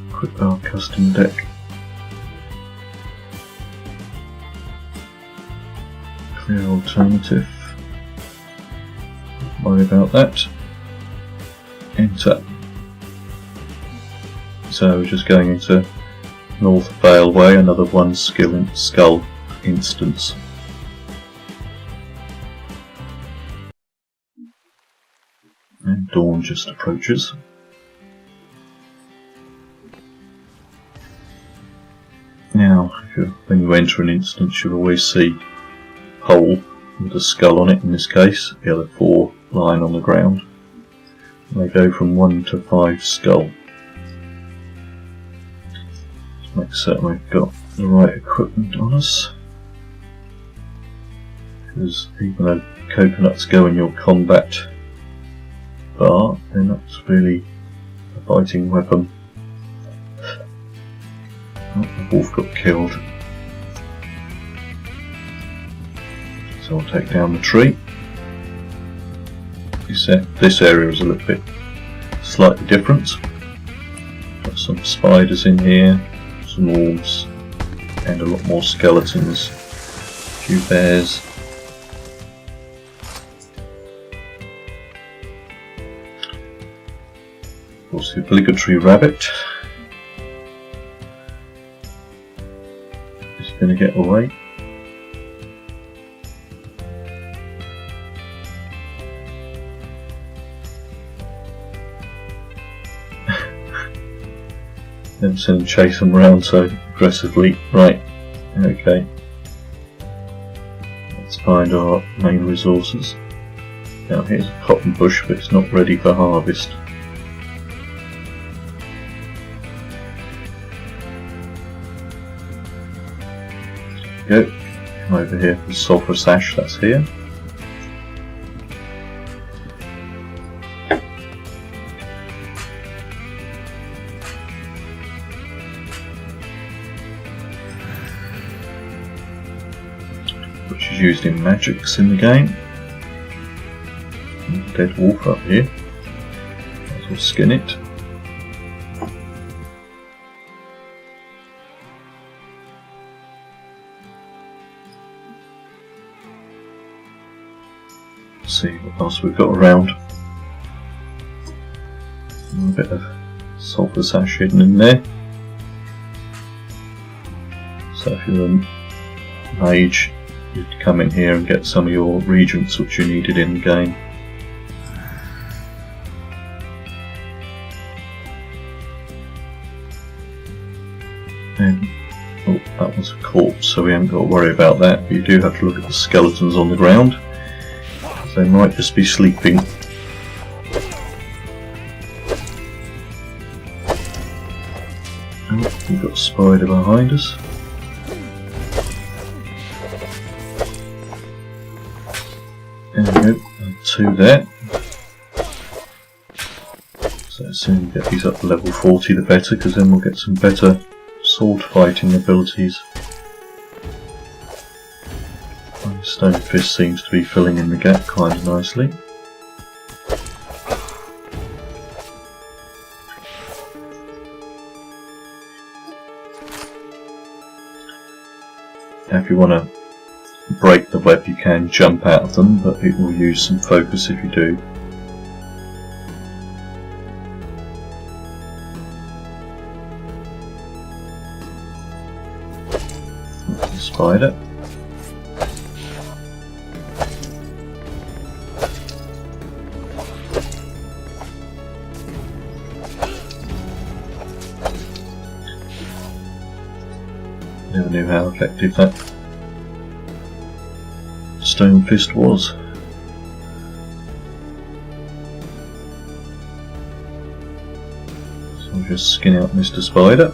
equip our custom deck. Clear alternative. Don't worry about that. Enter. So we're just going into North Vale Way, another one skull instance. And dawn just approaches. Now, when you enter an instance, you'll always see a hole with a skull on it. In this case, the other 4 lying on the ground. And they go from 1 to 5 skull. Let's make certain we've got the right equipment on us. Because even though coconuts go in your combat bar, they're not really a fighting weapon. Oh, the wolf got killed. So I'll take down the tree. This area is a little bit slightly different. Got some spiders in here, some wolves, and a lot more skeletons. A few bears. Of course, the obligatory rabbit is going to get away. Then send chase them around so aggressively. Right, okay. Let's find our main resources. Now here's a cotton bush, but it's not ready for harvest. Go. Come over here for the sulphur sash, that's here. Which is used in magics in the game. And a dead wolf up here. Might as well skin it. See what else we've got around. A bit of sulphur sash hidden in there. So if you're a mage, you'd come in here and get some of your regents which you needed in the game. And oh, that was a corpse, so we haven't got to worry about that. But you do have to look at the skeletons on the ground. So they might just be sleeping. Oh, we've got a spider behind us. There we go, and 2 there. So the sooner we get these up to level 40 the better, because then we'll get some better sword fighting abilities. And Stone Fist seems to be filling in the gap quite nicely. Now if you want to break the web you can jump out of them, but it will use some focus if you do. Spider. Never knew how effective that Stone Fist was. So I'll just skin out Mr. Spider.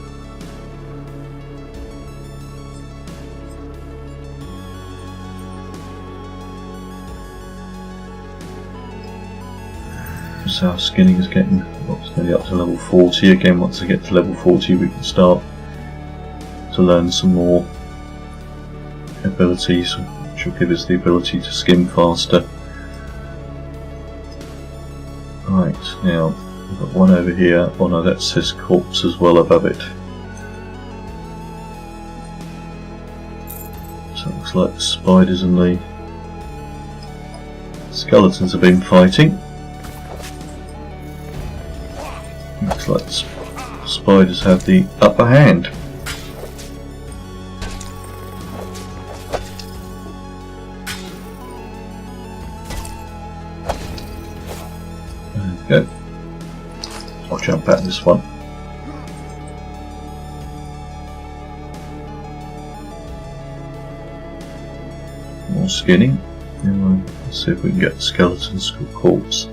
So our skinning is getting nearly up to level 40 again. Once I get to level 40 we can start to learn some more abilities which will give us the ability to skim faster. Right, now we've got one over here, oh no, that says corpse as well above it. So it looks like the spiders and the skeletons have been fighting. Looks like the spiders have the upper hand. There we go. I'll jump at this one. More skinning. And let's see if we can get the skeleton's corpse.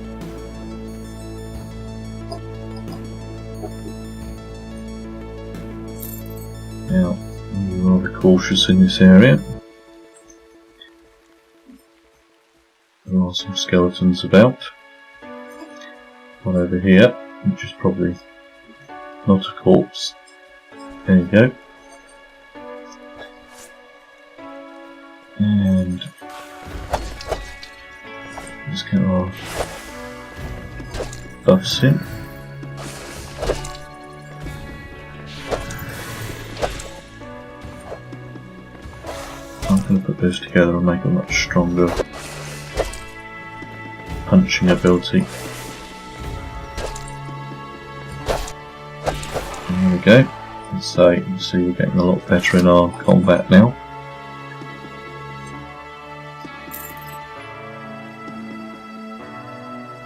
Now, I'm rather cautious in this area. There are some skeletons about. One over here, which is probably not a corpse. There you go. And let's get our buffs in. I'm going to put those together and make a much stronger punching ability. There we go. So you can see we're getting a lot better in our combat now.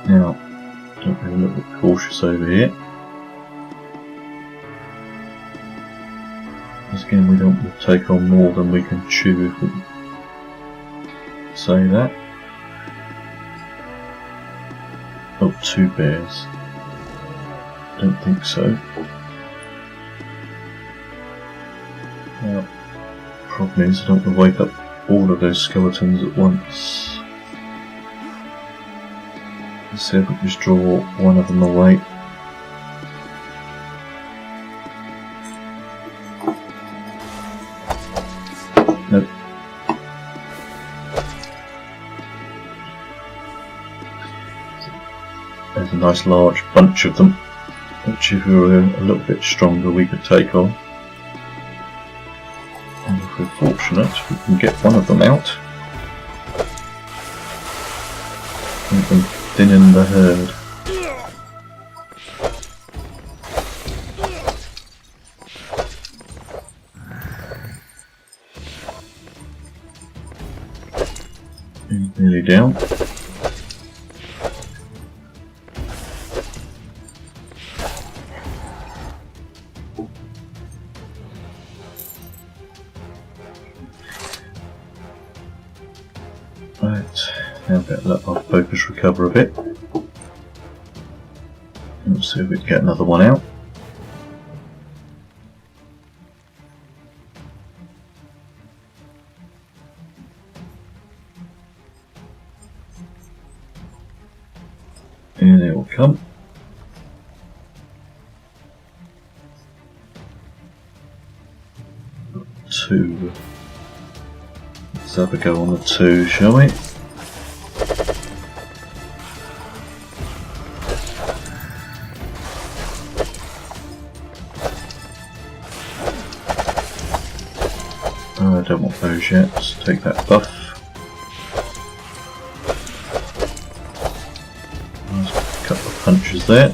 Now, don't be a little bit cautious over here. Because again, we don't want to take on more than we can chew, if we say that. Oh, 2 bears. Don't think so. Now, the problem is I don't want to wake up all of those skeletons at once. Let's see if we can just draw one of them away. Nope. There's a nice large bunch of them, which if we were a little bit stronger we could take on. And if we're fortunate we can get one of them out. Make them thin in the herd. Nearly down. Right. Now let our focus recover a bit. Let's see if we can get another one out. Here they all come. Two. Let's have a go on the two, shall we? Oh, I don't want those yet. Let's take that buff. There's a couple of punches there.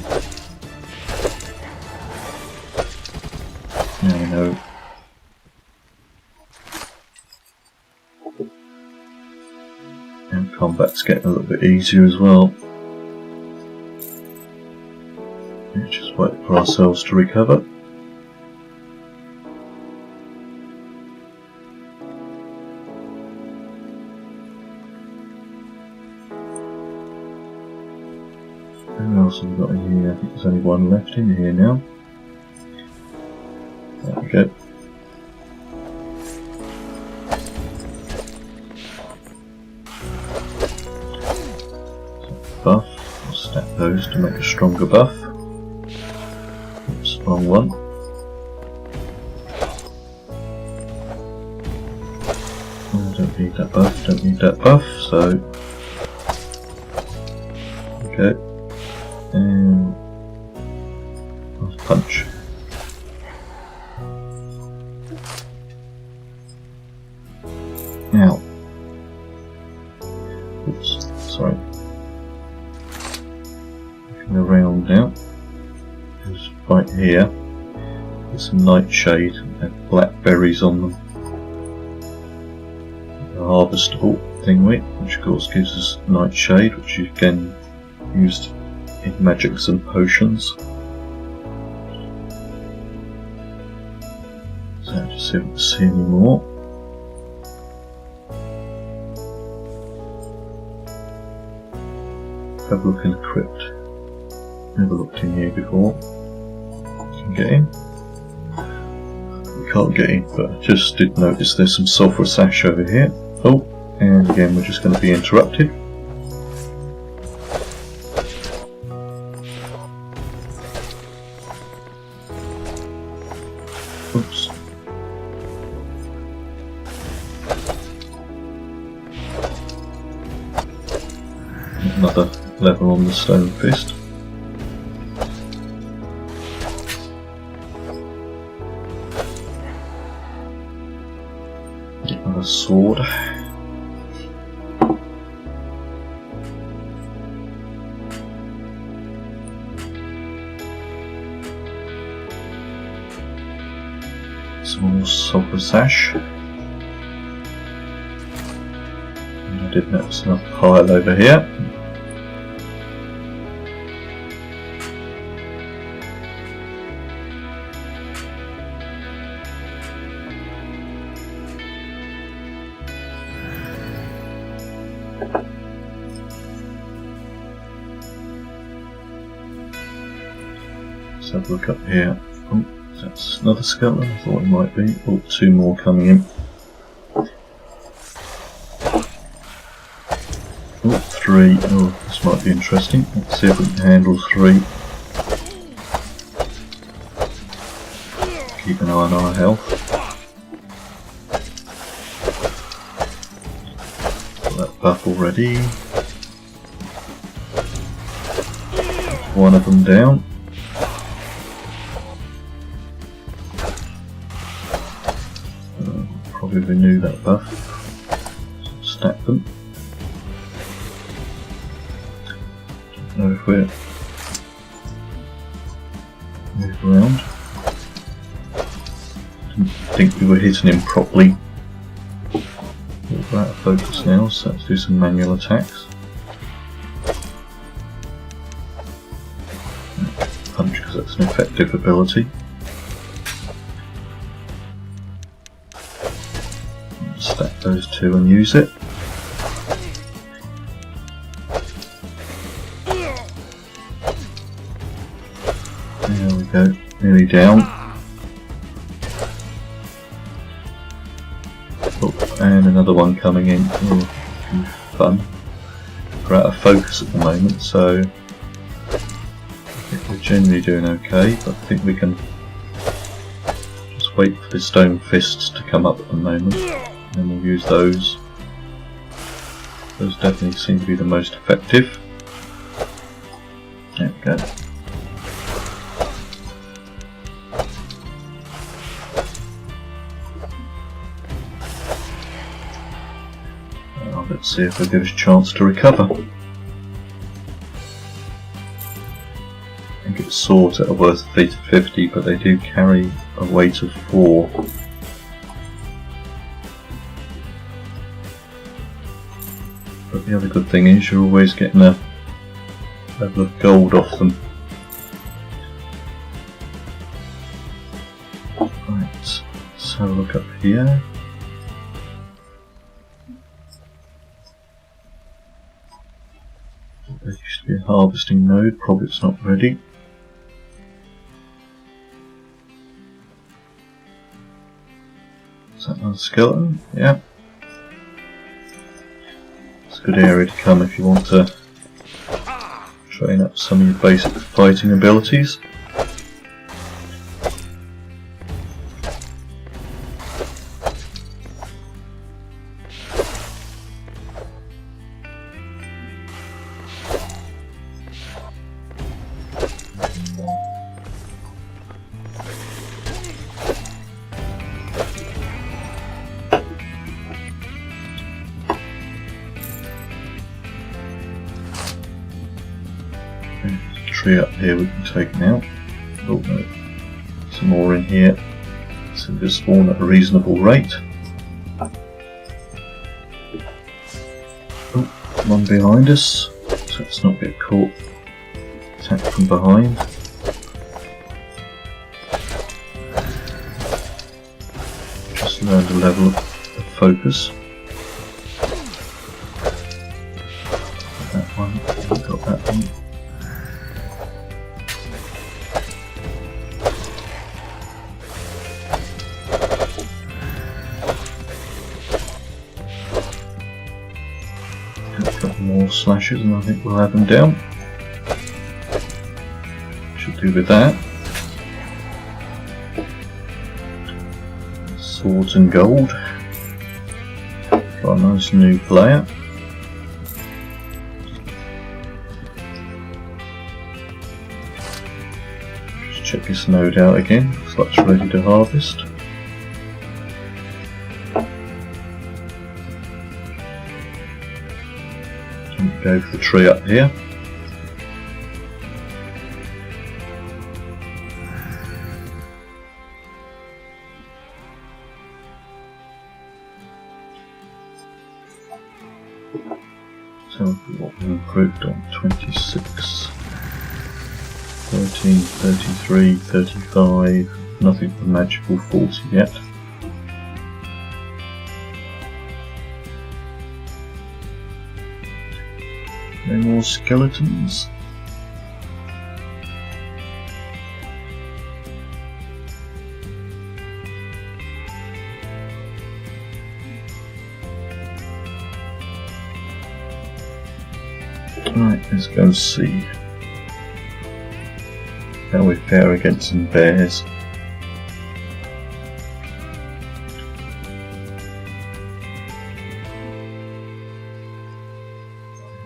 Now we know. And combat's getting a little bit easier as well. Let's just wait for ourselves to recover. Who else have we got in here? I think there's only one left in here now. There we go. Buff. I'll stack those to make a stronger buff. Oops, wrong one. Oh, don't need that buff, don't need that buff, so okay. And let's punch. Now. Oops, sorry. Around now, just right here, there's some nightshade and blackberries on them. A harvestable thingy, which of course gives us nightshade, which is again used in magics and potions. So just see if we can see any more. Have a look in the crypt. Never looked in here before. Can get in. We can't get in, but I just did notice there's some sulphurous ash over here. Oh, and again we're just going to be interrupted. Oops. Another level on the stone fist. Another sword. Some more sulphurous ash. And I did notice another pile over here. Let's have a look up here. Oh, that's another skeleton. I thought it might be. Oh, two more coming in. Oh, three. Oh, this might be interesting. Let's see if we can handle three. Keep an eye on our health. Got that buff already. One of them down. Probably renew that buff. Stack them. Don't know if we're move around. Didn't think we were hitting him properly. We're out of focus now, so let's do some manual attacks. Punch, because that's an effective ability. Stack those two and use it. There we go, nearly down. Oh, and another one coming in. Oh, fun. We're out of focus at the moment, so I think we're generally doing okay, but I think we can just wait for the stone fists to come up at the moment, and then we'll use those. Those definitely seem to be the most effective. There we go. Let's see if they give us a chance to recover. I think it's swords that are worth 50, but they do carry a weight of 4. But the other good thing is you're always getting a level of gold off them. Right, let's have a look up here. There used to be a harvesting node, probably it's not ready. Is that another skeleton? Yeah. It's a good area to come if you want to train up some of your basic fighting abilities. Tree up here we can take now. Oh no, some more in here. So they spawn at a reasonable rate. Oh, one behind us, so let's not get caught. Attack from behind. Just learned a level of focus. That one, got that one. More slashes and I think we'll have them down. Should do with that. Swords and gold. Got a nice new player. Just check this node out again, looks like it's ready to harvest. Go for the tree up here. So what we improved on 26, 13, 33, 35, nothing for magical 40 yet. No more skeletons. Right, let's go and see how we fare against some bears.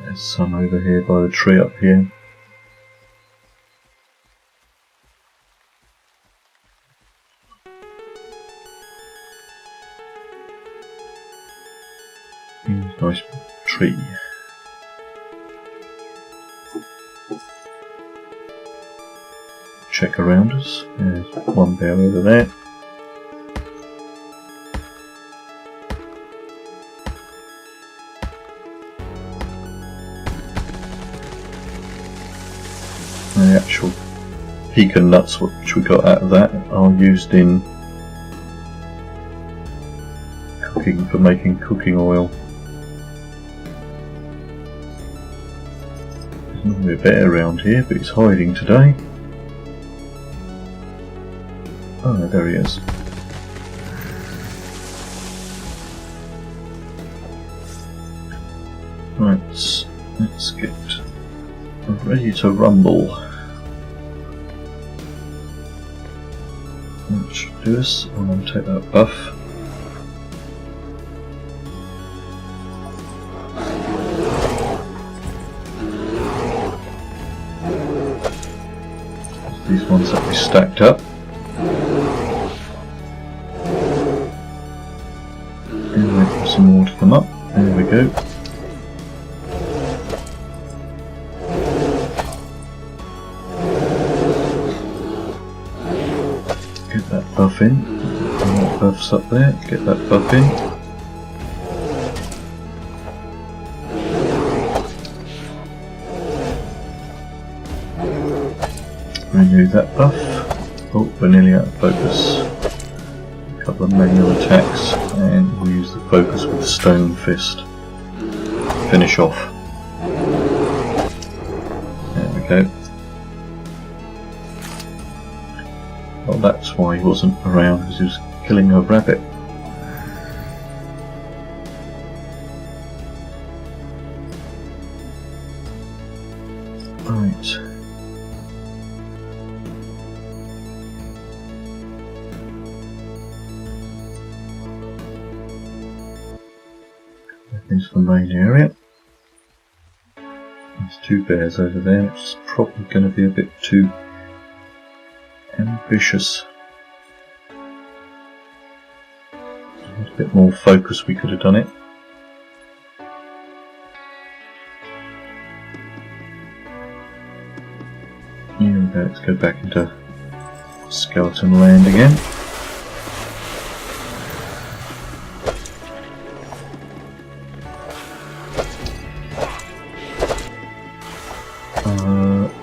There's some over here by the tree up here. Nice tree. Check around us. There's one bear over there. And the actual pecan nuts which we got out of that are used in cooking, for making cooking oil. There's normally a bear around here, but he's hiding today. Oh, there he is. Right, let's get ready to rumble. Let's do this, and then take that buff. These ones that we stacked up. And wait for some more to come up. There we go. Get that buff in. And that buff's up there. Get that buff in. Renew that buff. Oh, we're nearly out of focus. A couple of manual attacks, and we'll use the focus with the stone fist. Finish off. There we go. Well, that's why he wasn't around, because he was killing a rabbit. Right. Into the main area. There's two bears over there, which is probably going to be a bit too ambitious. With a bit more focus we could have done it. Here we go, let's go back into skeleton land again.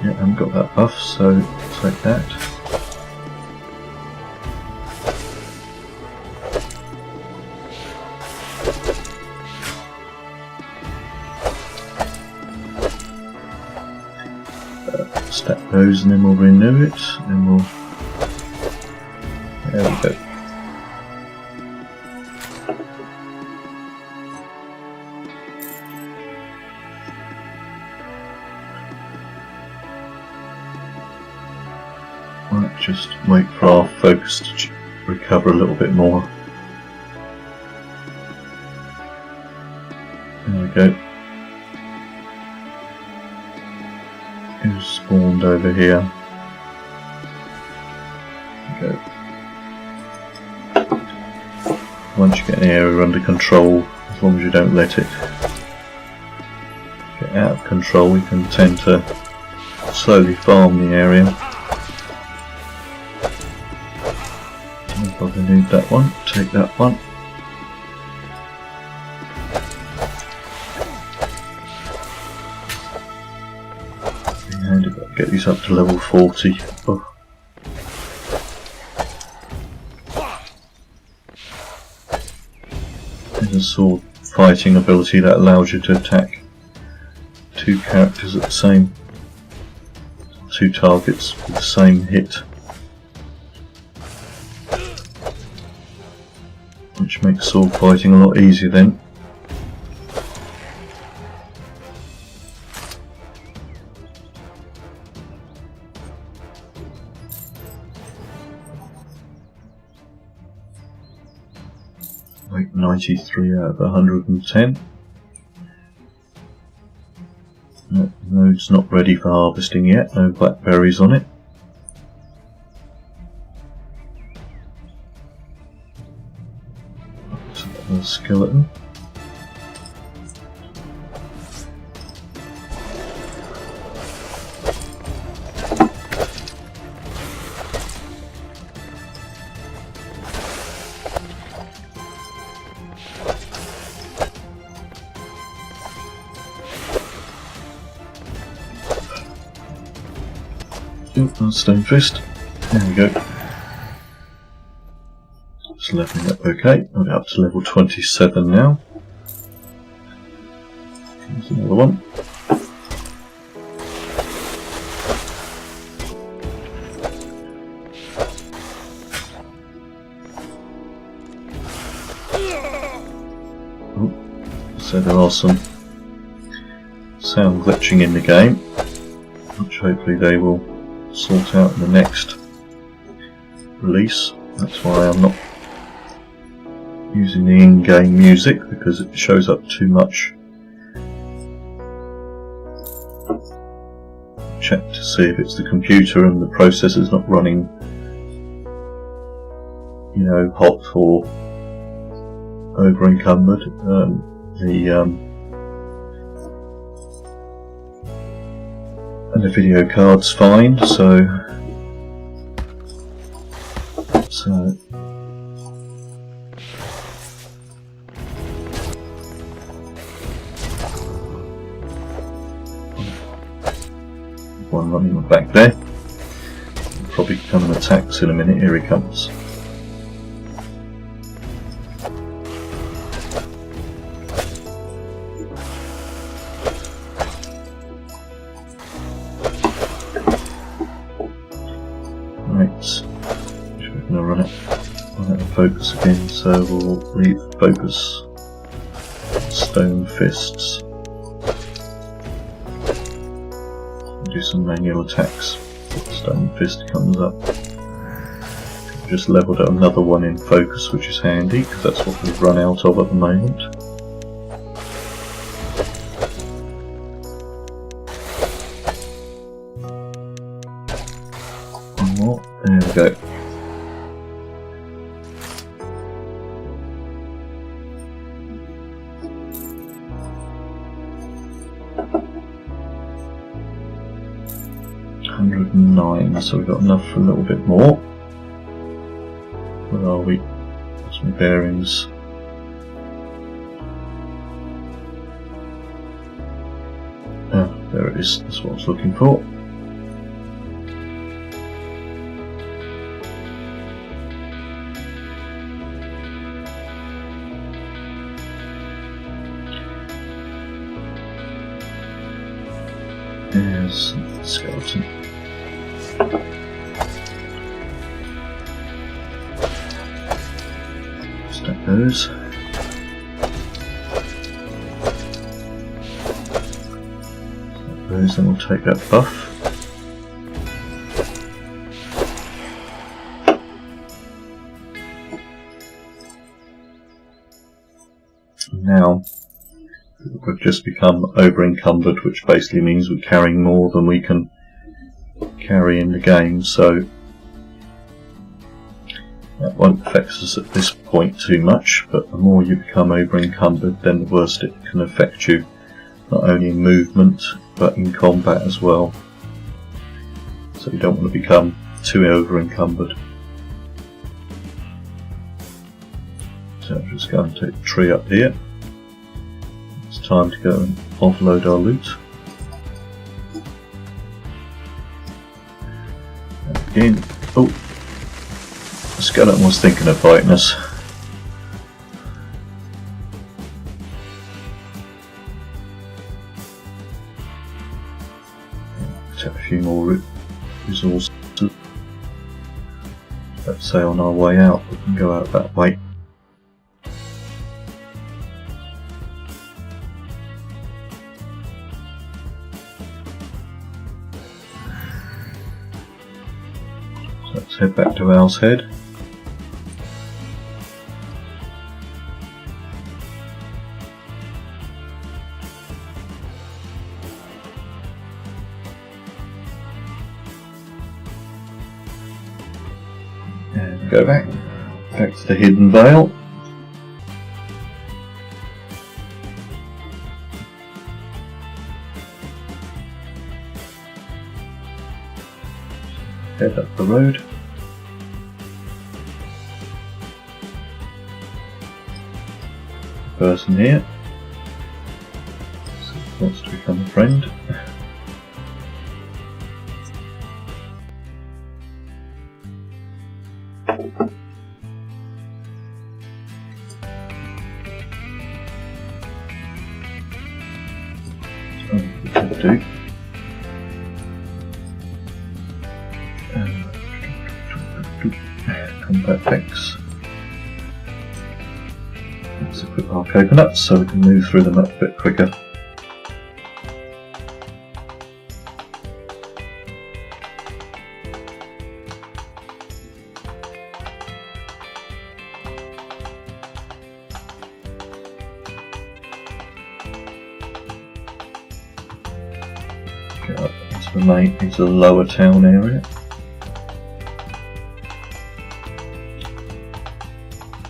Yeah, I haven't got that buff, so take that. Stack those and then we'll renew it, and we'll... There we go. Right, just wait for our focus to recover a little bit more. There we go. Who's spawned over here? There we go. Once you get an area under control, as long as you don't let it get out of control, we can tend to slowly farm the area. I've renewed that one, take that one. And get these up to level 40. Oh. There's a sword fighting ability that allows you to attack two characters at the same, two targets with the same hit, which makes sword fighting a lot easier then. Like 93 out of 110. No, node's not ready for harvesting yet, no blackberries on it. A skeleton. Stone fist. There we go. Just leveling up okay. We're up to level 27 now. There's another one. are some sound glitching in the game, which hopefully they will sort out in the next release. That's why I'm not using the in-game music, because it shows up too much. Check to see if it's the computer and the processor's not running, you know, hot or over encumbered. And the video card's fine, so one running back there. He'll probably come and attack us in a minute. Here he comes. Right, we're going to run out of focus again, so we'll leave focus stone fists. Do some manual attacks. Stone fist comes up. Just levelled up another one in focus, which is handy because that's what we've run out of at the moment. One more. There we go. So we've got enough for a little bit more. Where are we? What's my bearings? Oh, there it is. That's what I was looking for. There's the skeleton. Stack those. Stack those, then we'll take that buff. Now we've just become over encumbered, which basically means we're carrying more than we can carry in the game, so that won't affect us at this point too much, but the more you become over encumbered, then the worse it can affect you, not only in movement but in combat as well. So you don't want to become too over encumbered. So I'm just going to take the tree up here. It's time to go and offload our loot. Again, oh, the skeleton was thinking of fighting us. Take a few more resources. Let's say on our way out, we can go out that way. Let's head back to Owl's Head. And go back to the Hidden Vale. Head up the road. Person here so wants to become a friend. So we can do. Combat X. Let's equip our coconuts so we can move through them a bit quicker. Get up into the lower town area.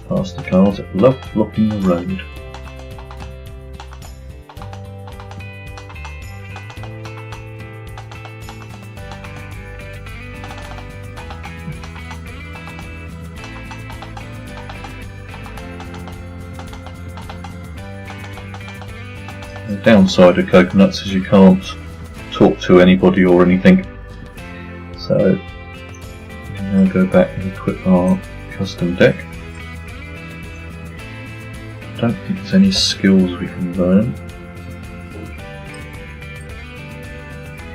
Past the cars that love blocking the road. The downside of coconuts is you can't talk to anybody or anything. So we can now go back and equip our custom deck. I don't think there's any skills we can learn.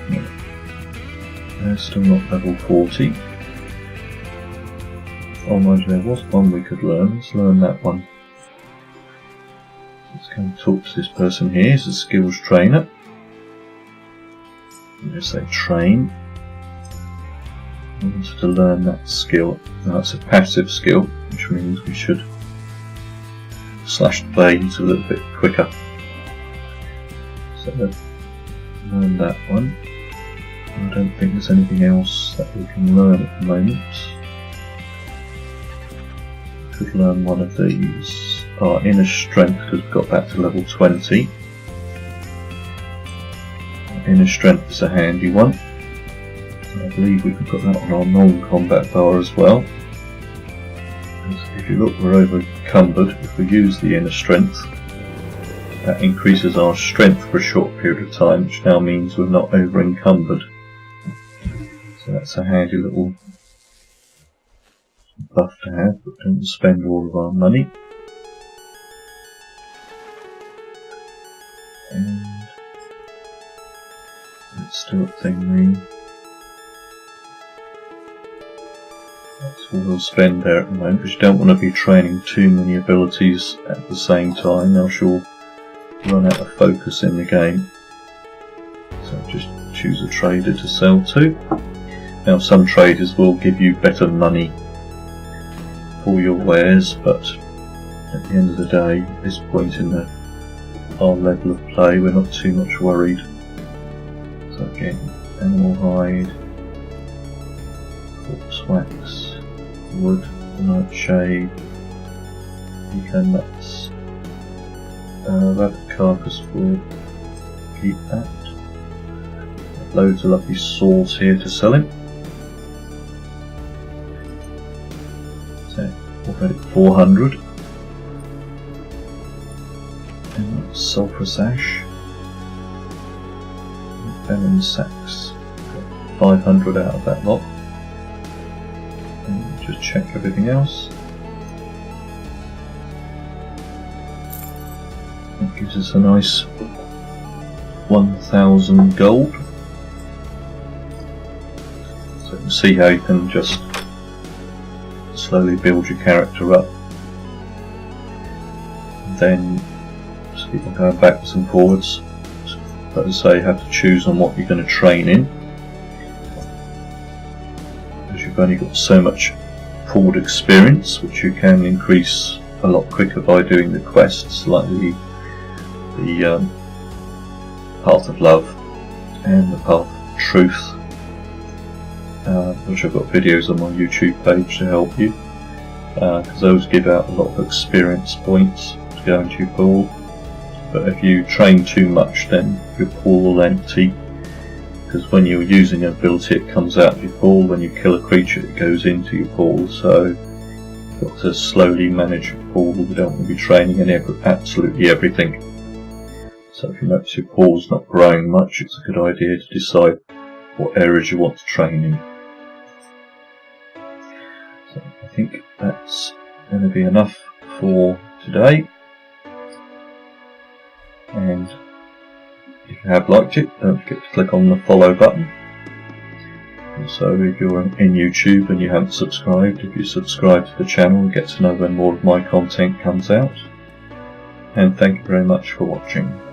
No. They're still not level 40. Oh mind you, there was one we could learn. Let's learn that one. Let's go and talk to this person here. He's a skills trainer. Let's say train. I wanted to learn that skill. Now it's a passive skill, which means we should slash the blades a little bit quicker. So learn that one. I don't think there's anything else that we can learn at the moment. Could learn one of these. Our inner strength, because we've got that to level 20. Our inner strength is a handy one. I believe we can put that on our non-combat bar as well. If you look, we're over encumbered. If we use the inner strength, that increases our strength for a short period of time, which now means we're not over encumbered. So that's a handy little buff to have, but don't spend all of our money. And let's do a thing. That's all we'll spend there at the moment, because you don't want to be training too many abilities at the same time, else you'll run out of focus in the game. So just choose a trader to sell to. Now some traders will give you better money for your wares, but at the end of the day, at this point in our level of play, we're not too much worried. So again, animal hide, corpse wax, wood, nightshade, pecan nuts, rabbit carcass wood, keep that. Loads of lovely swords here to sell him. So already 400. And that's sulphurous ash. Venom sacks. 500 out of that lot. And just check everything else. That gives us a nice 1,000 gold. So you can see how you can just slowly build your character up. And then just keep on going backwards and forwards. But as I say, you have to choose on what you're going to train in, because you've only got so much pooled experience, which you can increase a lot quicker by doing the quests, like the Path of Love and the Path of Truth, which I've got videos on my YouTube page to help you, because those give out a lot of experience points to go into your pool. But if you train too much, then your pool will empty, because when you're using an ability it comes out of your pool. When you kill a creature it goes into your pool, so you've got to slowly manage your pool. We don't want to be training in absolutely everything. So if you notice your pool's not growing much, it's a good idea to decide what areas you want to train in. So I think that's going to be enough for today. And if you have liked it, don't forget to click on the follow button. Also, if you're in YouTube and you haven't subscribed, if you subscribe to the channel and get to know when more of my content comes out. and thank you very much for watching.